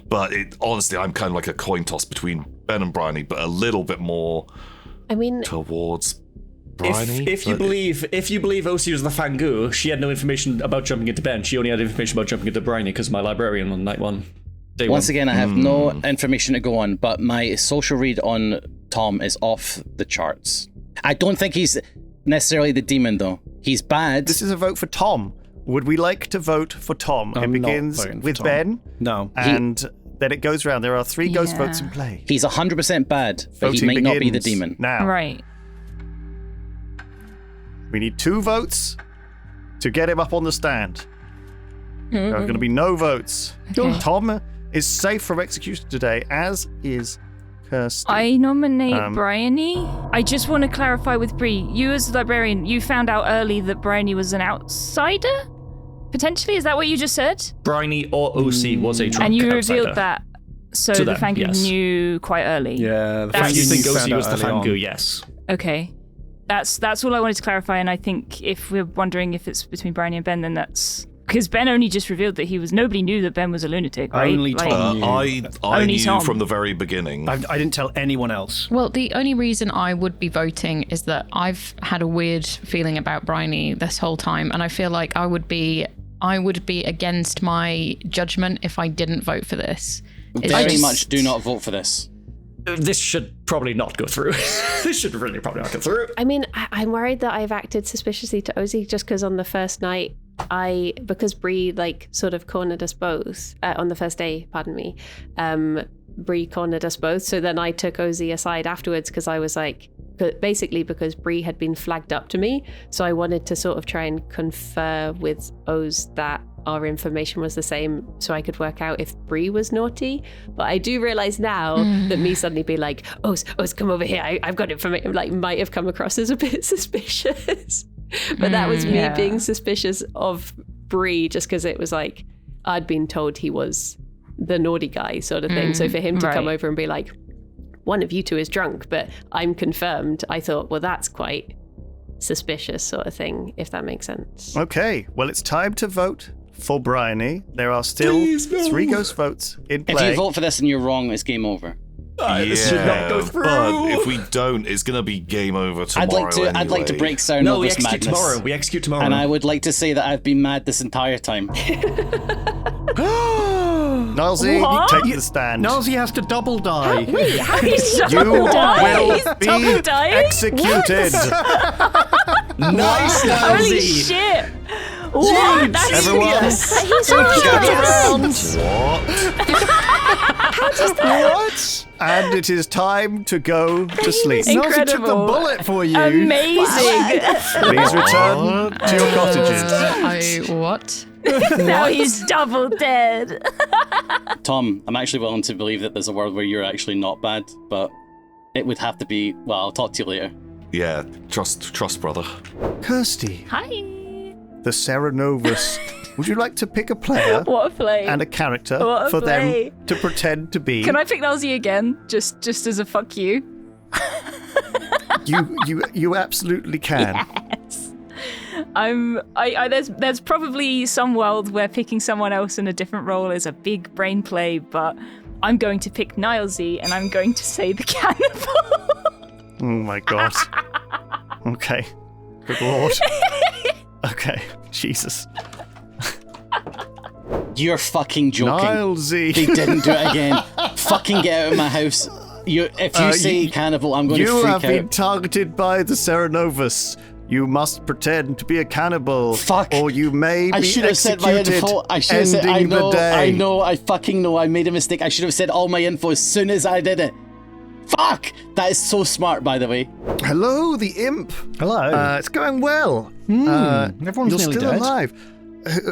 S2: But honestly, I'm kind of like a coin toss between Ben and Briony, but a little bit more towards Briony.
S3: If you believe OC was the Fangu, she had no information about jumping into Ben. She only had information about jumping into Briony because of my librarian on night one.
S10: Once again, I have no information to go on, but my social read on Tom is off the charts. I don't think he's necessarily the demon, though. He's bad.
S1: This is a vote for Tom. Would we like to vote for Tom?
S9: I'm
S1: it begins with
S9: Tom.
S1: Ben.
S9: No.
S1: And then it goes around. There are 3 ghost votes in play.
S10: He's 100% bad, but he
S1: Voting
S10: might not be the
S1: begins
S10: demon.
S1: Now.
S6: Right.
S1: We need 2 votes to get him up on the stand. There are going to be no votes.
S5: Okay.
S1: Tom is safe from execution today, as is Kirsty.
S6: I nominate Briony. I just want to clarify with Bree. You as the librarian, you found out early that Briony was an outsider? Potentially? Is that what you just said?
S3: Briony or OC was a drunk
S6: And you
S3: outsider.
S6: revealed that. So
S3: To
S6: the
S3: them,
S6: Fangu
S3: yes.
S6: knew quite early.
S9: Yeah, the
S6: That's-
S9: fact
S3: You think
S9: found
S3: OC
S9: out
S3: was the
S9: early on.
S3: Fangu, yes.
S6: Okay. That's all I wanted to clarify, and I think if we're wondering if it's between Briony and Ben, then that's... Because Ben only just revealed that nobody knew that Ben was a lunatic, right?
S9: Only Tom knew.
S2: I
S6: Only
S2: knew
S6: Tom.
S2: from the very beginning.
S9: I didn't tell anyone else.
S5: Well, the only reason I would be voting is that I've had a weird feeling about Briony this whole time, and I feel like I would be against my judgment if I didn't vote for this.
S10: Very much do not vote for this.
S3: This should probably not go through. This should really probably not go through.
S4: I mean, I'm worried that I've acted suspiciously to Ozzy just because on the first night, because Bree sort of cornered us both on the first day, pardon me, Bree cornered us both. So then I took Ozzy aside afterwards because I was basically because Bree had been flagged up to me. So I wanted to sort of try and confer with Oz that our information was the same so I could work out if Bree was naughty. But I do realize now that me suddenly be like, Oz, come over here. I've got information, might have come across as a bit suspicious. But that was me being suspicious of Bree just because it was I'd been told he was the naughty guy sort of thing. So for him to come over and be like, one of you two is drunk, but I'm confirmed, I thought, well, that's quite suspicious sort of thing, if that makes sense.
S1: Okay, well, it's time to vote for Briony. There are still 3 ghost votes in play.
S10: If you vote for this and you're wrong, it's game over.
S3: This should not go through.
S2: But if we don't, it's going to be game over tomorrow.
S10: I'd like to break down
S3: No,
S10: all
S3: we
S10: this
S3: execute
S10: madness.
S3: tomorrow. We execute tomorrow.
S10: And I would like to say that I've been mad this entire time.
S1: Nilesy,
S6: What?
S1: take the stand.
S9: Nilesy has to double die.
S6: Wait, how do you
S1: You will
S6: double
S1: be
S6: dying?
S1: executed.
S3: Nice,
S6: Holy
S3: Nilesy.
S6: shit! What? That's
S1: Everyone,
S6: He's
S1: gather
S6: around.
S1: What? And it is time to go to sleep.
S9: Nilesy took the
S6: Incredible.
S9: bullet for you.
S6: Amazing.
S1: Please return to your cottages.
S5: What?
S6: Now he's double dead.
S10: Tom, I'm actually willing to believe that there's a world where you're actually not bad, but it would have to be, well, I'll talk to you later.
S2: Yeah, trust, brother.
S1: Kirsty,
S6: Hi.
S1: the Serenovus Would you like to pick a player
S6: What a play.
S1: and a character
S6: What a
S1: for
S6: play.
S1: them to pretend to be?
S6: Can I pick Nilesy again? Just as a fuck you?
S1: You absolutely can.
S6: Yes. There's probably some world where picking someone else in a different role is a big brain play, but I'm going to pick Nilesy and I'm going to say the cannibal.
S1: Oh my god. Okay. Good lord. Okay. Jesus.
S10: You're fucking joking.
S1: Nilesy.
S10: They didn't do it again. Fucking get out of my house. If you say cannibal, I'm going to
S1: You
S10: freak
S1: have
S10: out.
S1: been targeted by the Cerenovus. You must pretend to be a cannibal.
S10: Fuck.
S1: Or you may
S10: I
S1: be
S10: should have said my
S1: executed,
S10: info. I should have said. I
S1: ending
S10: know.
S1: the day.
S10: I know. I fucking know. I made a mistake. I should have said all my info as soon as I did it. Fuck! That is so smart, by the way.
S1: Hello, the imp.
S9: Hello.
S1: It's going well.
S9: Everyone's
S1: You're
S9: nearly
S1: still
S9: dead.
S1: alive.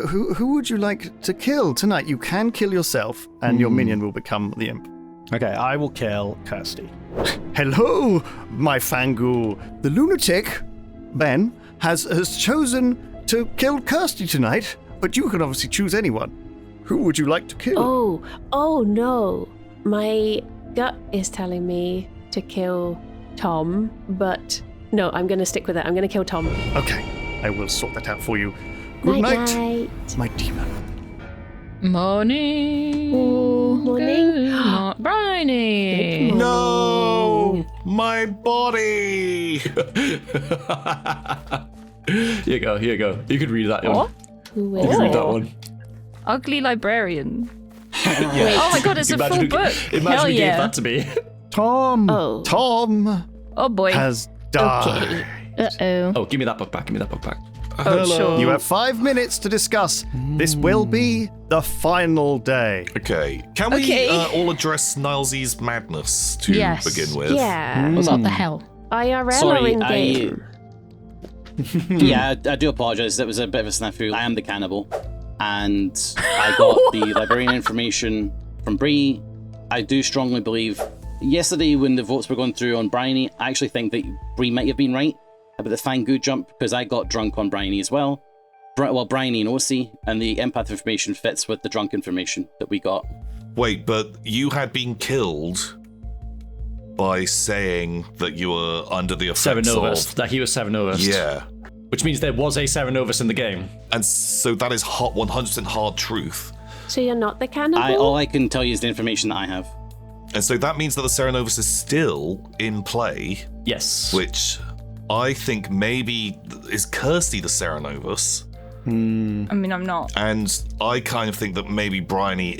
S1: Who would you like to kill tonight? You can kill yourself, and your minion will become the imp.
S9: Okay, I will kill Kirsty.
S1: Hello, my Fangu. The lunatic, Ben, has chosen to kill Kirsty tonight, but you can obviously choose anyone. Who would you like to kill?
S4: Oh no. My gut is telling me to kill Tom, but no, I'm going to stick with it. I'm going to kill Tom.
S1: Okay, I will sort that out for you. Good night, my demon.
S5: Morning.
S4: Morning.
S5: Briony.
S2: No, my body.
S3: Here you go. You could read that one.
S4: Who
S3: You
S4: is
S3: can read
S4: it?
S3: that one.
S6: Ugly Librarian.
S4: Wait.
S6: Oh my god, it's a full book.
S3: Imagine
S6: Hell
S3: who gave
S6: yeah.
S3: that to me.
S9: Tom!
S4: Oh.
S1: Tom
S6: Oh boy.
S1: has died.
S8: Uh-oh.
S3: Oh, give me that book back.
S6: Oh, sure.
S1: You have 5 minutes to discuss. This will be the final day.
S2: Okay, can we
S6: Okay.
S2: all address Nilesy's madness to
S5: Yes.
S2: begin with?
S4: Yeah.
S5: What the hell?
S4: IRL or
S10: Sorry,
S4: in game?
S10: Yeah, I do apologise. That was a bit of a snafu. I am the cannibal, and I got the Librarian information from Breeh. I do strongly believe. Yesterday, when the votes were going through on Briony, I actually think that Breeh might have been right about the Fangu jump, because I got drunk on Briony as well. Briony and OC, and the Empath information fits with the drunk information that we got.
S2: Wait, but you had been killed by saying that you were under the effects
S3: Serenovus.
S2: of...
S3: That he was Serenovus.
S2: Yeah.
S3: Which means there was a Serenovus in the game.
S2: And so that is 100% hard truth.
S4: So you're not the cannibal?
S10: All I can tell you is the information that I have.
S2: And so that means that the Serenovus is still in play,
S3: Yes.
S2: which I think maybe is Kirsty the Serenovus.
S6: I mean, I'm not.
S2: And I kind of think that maybe Briony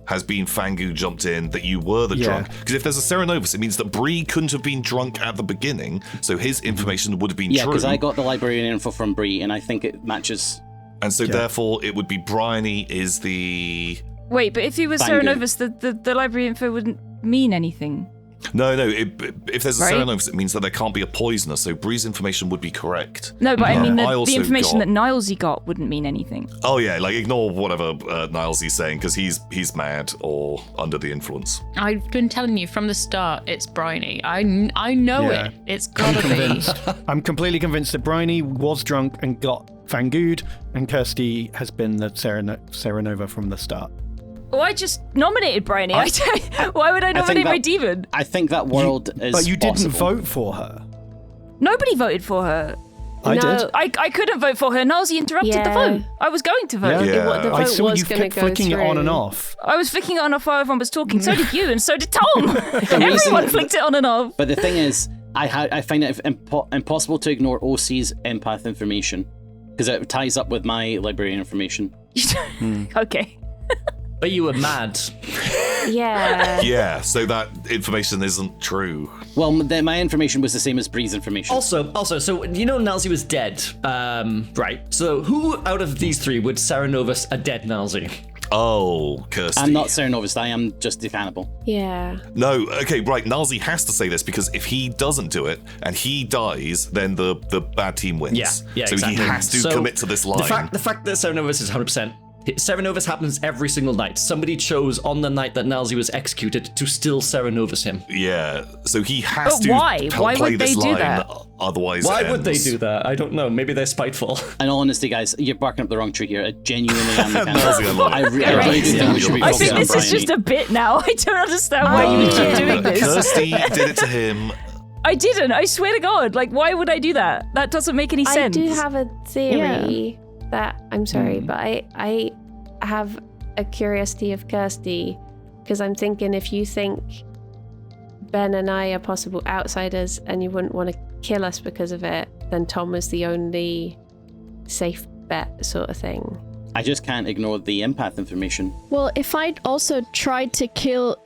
S2: has been Fangu jumped in, that you were the drunk. Because if there's a Serenovus, it means that Breeh couldn't have been drunk at the beginning, so his information would have been
S10: Yeah,
S2: true.
S10: because I got the Librarian info from Breeh, and I think it matches.
S2: And so therefore it would be Briony is the...
S6: Wait, but if he was
S10: Fangu.
S6: Serenovus, the library info wouldn't mean anything.
S2: No, if there's a
S6: Right?
S2: Serenovus, it means that there can't be a poisoner, so Bree's information would be correct.
S6: No, but I mean,
S2: I
S6: the
S2: also
S6: information
S2: got-
S6: that Nilesy got wouldn't mean anything.
S2: Oh yeah, like ignore whatever Nilesy's saying, because he's mad or under the influence.
S5: I've been telling you from the start, it's Briony. I know
S9: Yeah.
S5: it. It's gotta be.
S9: I'm completely convinced that Briony was drunk and got Fangued, and Kirsty has been the Serenova from the start.
S6: Oh, I just nominated Briony. Why would I nominate my demon?
S10: I think that world is.
S9: But you didn't
S10: possible.
S9: vote for her.
S6: Nobody voted for her.
S9: I
S4: No.
S9: did.
S6: I couldn't vote for her. Nilesy interrupted the
S4: Yeah.
S6: vote. I was going to vote.
S1: Yeah.
S4: What the
S9: I
S4: vote
S9: saw
S4: was
S9: you
S4: gonna
S9: kept
S4: go
S9: flicking it on and
S4: through.
S9: off.
S6: I was flicking it on off while everyone was talking. So did you, and so did Tom. Everyone flicked it on and off.
S10: But the thing is, I find it impossible to ignore OC's empath information because it ties up with my Librarian information.
S6: Okay.
S3: But you were mad.
S4: Yeah.
S2: Yeah, so that information isn't true.
S10: Well, my information was the same as Bree's information.
S3: Also, so you know Nilesy was dead, right? So who out of these three would Serenovus a dead Nilesy?
S2: Oh, Kirsty.
S10: I'm not Serenovus, I am just the cannibal.
S4: Yeah.
S2: No, okay, right. Nilesy has to say this because if he doesn't do it and he dies, then the bad team wins.
S3: Yeah,
S2: so
S3: exactly.
S2: he has to
S3: So
S2: commit to this line.
S3: The fact that Serenovus is 100% Serenovus happens every single night. Somebody chose on the night that Nilesy was executed to still Serenovus him.
S2: Yeah, so he has
S6: But
S2: to
S6: why? Why
S2: play
S6: would
S2: this
S6: they do
S2: line,
S6: that?
S2: otherwise
S3: Why
S2: it
S3: would they
S2: ends.
S3: do that? I don't know. Maybe they're spiteful.
S10: In all honesty, guys, you're barking up the wrong tree here. I genuinely am.
S2: Nilesy and Lunatics.
S10: I really do think we should be
S6: I
S10: focusing
S6: think
S10: on
S6: this is
S10: Briony.
S6: just a bit now. I don't understand why you would keep doing this.
S2: Kirsty did it to him.
S6: I didn't. I swear to God. Like, why would I do that? That doesn't make any
S4: I
S6: sense.
S4: do have a theory that I'm sorry, but I have a curiosity of Kirsty because I'm thinking if you think Ben and I are possible outsiders and you wouldn't want to kill us because of it, then Tom was the only safe bet sort of thing.
S10: I just can't ignore the empath information.
S8: Well, if I tried to kill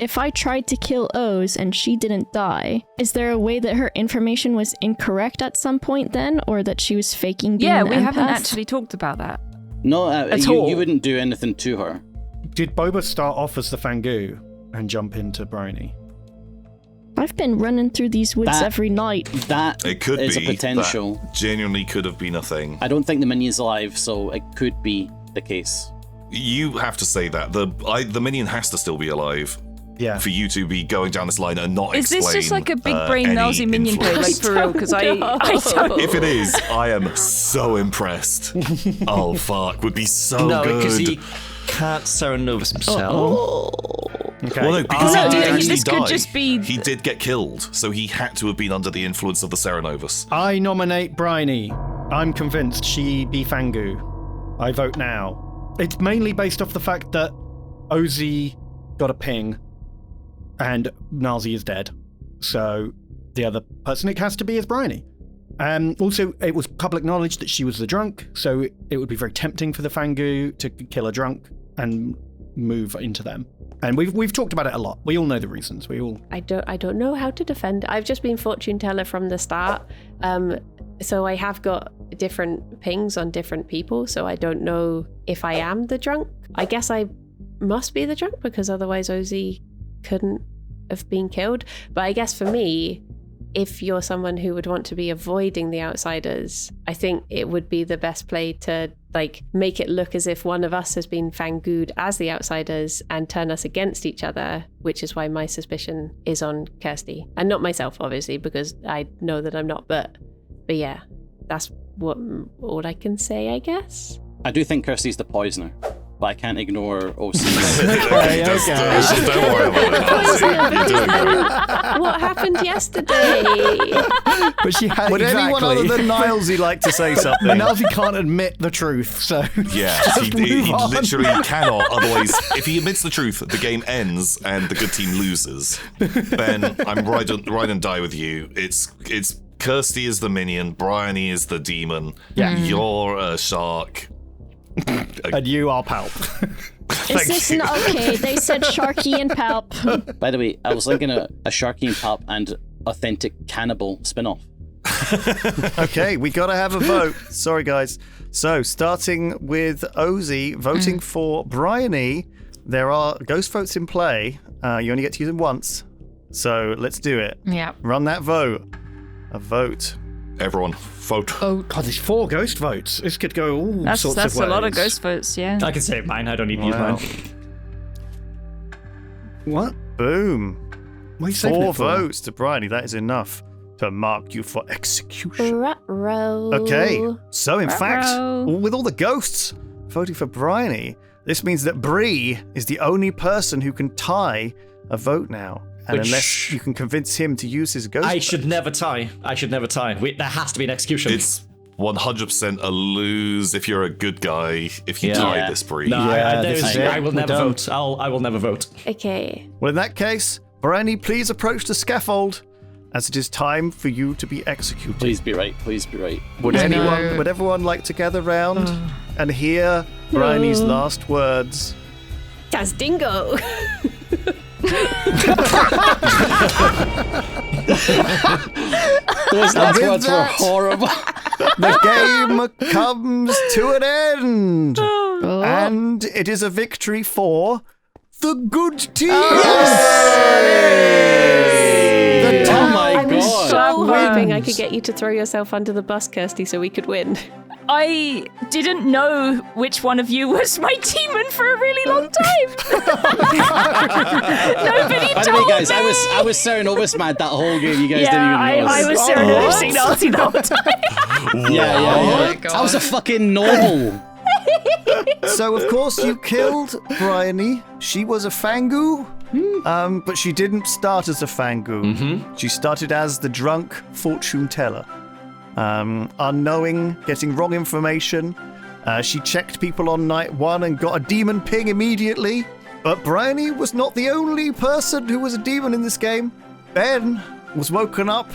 S8: Oz and she didn't die, is there a way that her information was incorrect at some point then, or that she was faking being
S6: Yeah,
S8: an
S6: we haven't
S8: empath?
S6: actually talked about that.
S10: No,
S6: At all.
S10: you wouldn't do anything to her.
S9: Did Boba start off as the Fangu and jump into Briony?
S8: I've been running through these woods
S10: That-
S8: every night.
S10: That
S2: It could
S10: is
S2: be.
S10: a potential.
S2: That genuinely could have been a thing.
S10: I don't think the minion's alive, so it could be the case.
S2: You have to say that. The minion has to still be alive
S9: Yeah.
S2: for you to be going down this line and not
S6: Is
S2: explain
S6: this just like a big brain
S2: any
S6: Nilesy minion play, like
S2: influence.
S6: for real? Because I don't.
S2: If it is, I am so impressed. Oh fuck, would be so
S3: No,
S2: good.
S3: because he can't Serenovus himself.
S9: Okay.
S2: Well, no, because
S6: Oh, no,
S2: he did
S6: yeah,
S2: actually
S6: this could
S2: die.
S6: just be-
S2: He did get killed, so he had to have been under the influence of the Serenovus.
S9: I nominate Briony. I'm convinced she be Fangu. I vote now. It's mainly based off the fact that Ozzy got a ping and Nilesy is dead. So the other person it has to be is Briony. Also, it was public knowledge that she was the drunk, so it would be very tempting for the Fangu to kill a drunk and move into them. And we've talked about it a lot. We all know the reasons.
S4: I don't know how to defend. I've just been fortune teller from the start. So I have got different pings on different people, so I don't know if I am the drunk. I guess I must be the drunk because otherwise Ozzy couldn't have been killed. But I guess for me, if you're someone who would want to be avoiding the outsiders, I think it would be the best play to like make it look as if one of us has been Fangu'd as the outsiders and turn us against each other, which is why my suspicion is on Kirsty. And not myself, obviously, because I know that I'm not, but yeah, that's all I can say, I guess.
S10: I do think Kirsty's the poisoner, but I can't ignore OC.
S9: Okay.
S2: Don't worry about it. Nancy. You're doing great.
S4: What happened yesterday?
S9: But she had
S1: Would anyone other than Nilesy like to say something?
S9: Nilesy can't admit the truth, so
S2: Yeah, he
S9: move on.
S2: literally cannot. Otherwise, if he admits the truth, the game ends and the good team loses. Ben, I'm ride and die with you. It's Kirsty is the minion, Briony is the demon.
S9: Yeah.
S2: You're a shark.
S9: and you are Palp.
S8: Is this not okay? They said Sharky and Palp.
S10: By the way, I was thinking a Sharky and Palp and authentic cannibal spin-off.
S1: Okay, we gotta have a vote. Sorry, guys. So, starting with Ozzy voting for Briony, there are ghost votes in play. You only get to use them once. So, let's do it.
S5: Yeah.
S1: Run that vote. A vote.
S2: Everyone, vote.
S5: Oh,
S9: God, there's 4 ghost votes. This could go all
S6: That's
S9: sorts of ways.
S6: a lot of ghost votes, yeah.
S3: I can save mine. I don't need to use
S1: Wow.
S3: mine.
S9: What?
S1: Boom.
S9: What are you saving
S1: 4
S9: it for?
S1: votes to Briony. That is enough to mark you for execution.
S4: Ruh-roh.
S1: Okay, so in fact,
S6: Ruh-roh.
S1: with all the ghosts voting for Briony, this means that Breeh is the only person who can tie a vote now. And
S3: Which-
S1: unless you can convince him to use his ghost
S3: I
S1: vote.
S3: should never tie. There has to be an execution.
S2: It's 100% a lose if you're a good guy. If you
S3: Yeah.
S2: tie this, Bree.
S3: No,
S9: Yeah,
S3: there's-
S9: this is it.
S3: I will
S9: We're
S3: never
S9: done.
S3: vote. I will never vote.
S4: Okay.
S1: Well, in that case, Briony, please approach the scaffold, as it is time for you to be executed.
S10: Please be right. Please be right.
S1: Would
S5: I know.
S1: would everyone like to gather round and hear Briony's last words?
S4: Tasdingo.
S10: Those last
S1: with
S10: words were
S1: that-
S10: horrible.
S1: The game comes to an end,
S8: Oh.
S1: and it is a victory for the good team. The
S10: Oh
S1: Tom-
S10: my
S4: I'm
S10: god.
S4: so hoping I
S1: wins.
S4: could get you to throw yourself under the bus, Kirsty, so we could win.
S6: I didn't know which one of you was my demon for a really long time. Nobody
S10: By the
S6: told
S10: way, guys,
S6: me.
S10: I was Cerenovus mad that whole game. You guys didn't
S6: Yeah,
S10: even
S6: I
S10: realize.
S6: was Cerenovusing Nilesy the whole time.
S10: Yeah. I was a fucking noble.
S1: So, of course, you killed Briony. She was a Fangu, but she didn't start as a Fangu. She started as the drunk fortune teller. Unknowing, getting wrong information. She checked people on night 1 and got a demon ping immediately. But Briony was not the only person who was a demon in this game. Ben was woken up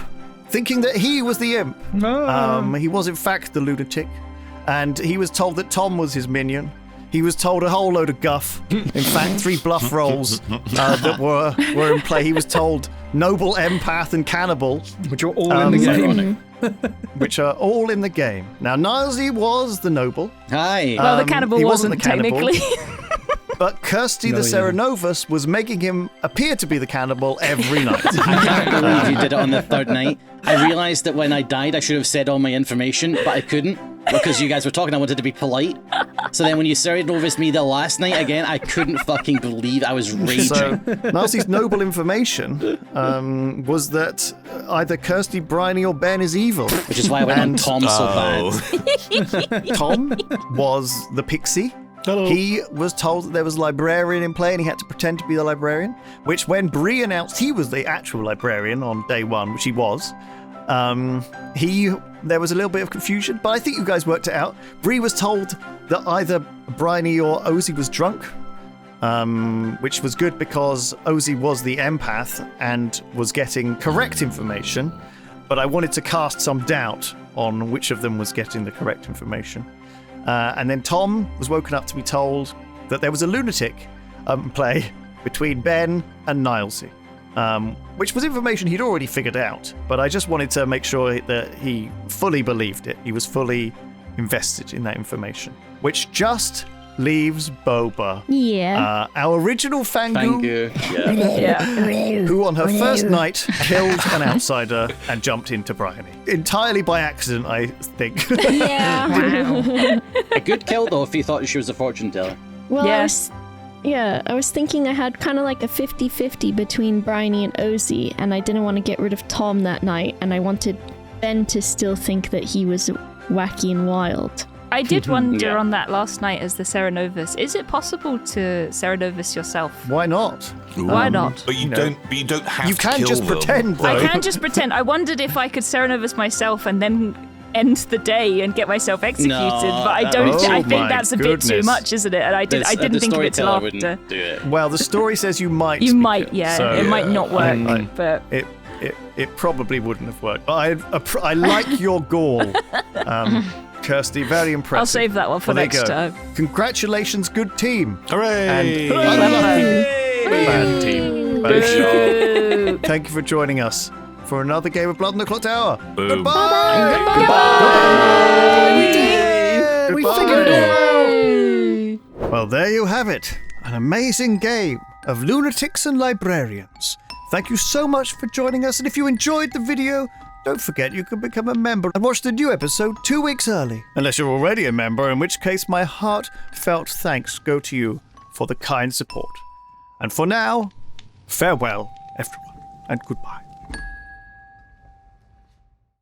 S1: thinking that he was the imp. He was, in fact, the lunatic. And he was told that Tom was his minion. He was told a whole load of guff. In fact, 3 bluff rolls that were in play. He was told noble, empath, and cannibal.
S9: Which are all in the game.
S1: Which are all in the game. Now, Nilesy was the noble.
S10: Hi.
S6: Well, the cannibal
S1: he
S6: wasn't
S1: the cannibal,
S6: technically.
S1: But Kirsty the Cerenovus was making him appear to be the cannibal every night.
S10: I can't believe you did it on the 3rd night. I realised that when I died, I should have said all my information, but I couldn't because you guys were talking. I wanted to be polite. So then when you Cerenovus me the last night again, I couldn't fucking believe I was raging.
S1: So, Nilesy's noble information was that either Kirsty, Briony, or Ben is evil.
S10: Which is why I went on Tom so bad.
S1: Tom was the pixie.
S9: Hello.
S1: He was told that there was a librarian in play and he had to pretend to be the librarian, which when Breeh announced he was the actual librarian on day 1, which he was, there was a little bit of confusion, but I think you guys worked it out. Breeh was told that either Briony or Ozzy was drunk, which was good because Ozzy was the empath and was getting correct information, but I wanted to cast some doubt on which of them was getting the correct information. And then Tom was woken up to be told that there was a lunatic play between Ben and Nilesy, which was information he'd already figured out, but I just wanted to make sure that he fully believed it. He was fully invested in that information, which just leaves Boba.
S8: Yeah.
S1: Our original Fangu,
S10: Thank you. Yeah.
S1: who on her first night killed an outsider and jumped into Briony. Entirely by accident, I think.
S8: Yeah.
S10: A good kill though if you thought she was a fortune teller.
S8: Well,
S6: Yeah.
S8: I was thinking I had kind of like a 50-50 between Briony and Ozzy, and I didn't want to get rid of Tom that night, and I wanted Ben to still think that he was wacky and wild.
S6: I did wonder
S10: Yeah.
S6: on that last night as the Cerenovus, is it possible to Cerenovus yourself?
S1: Why not?
S6: Why not?
S2: But you don't have
S1: You
S2: to
S1: can
S2: kill
S1: just
S2: them.
S1: pretend, though.
S6: I can just pretend. I wondered if I could Cerenovus myself and then end the day and get myself executed,
S10: No,
S6: but I don't.
S1: Oh
S6: I think
S1: my
S6: that's a bit too
S1: goodness.
S6: much, isn't it? And I didn't
S10: The
S6: think of it till
S10: storyteller
S6: after.
S10: wouldn't do it.
S1: Well, the story says you might.
S6: You
S1: speak
S6: might,
S1: it,
S6: yeah.
S1: so
S6: It might not work, but
S1: It probably wouldn't have worked. But I like your gall, Kirsty. Very impressive.
S6: I'll save that one for
S1: Well, there you
S6: next
S1: go.
S6: time.
S1: Congratulations, good team.
S2: Hooray!
S1: And unlucky, bad team. Bad show. Thank you for joining us for another game of Blood on the Clocktower.
S2: Boom.
S1: Goodbye. We did it. We figured it out. Well, there you have it. An amazing game of lunatics and librarians. Thank you so much for joining us, and if you enjoyed the video, don't forget you can become a member and watch the new episode 2 weeks early. Unless you're already a member, in which case my heartfelt thanks go to you for the kind support. And for now, farewell, everyone, and goodbye.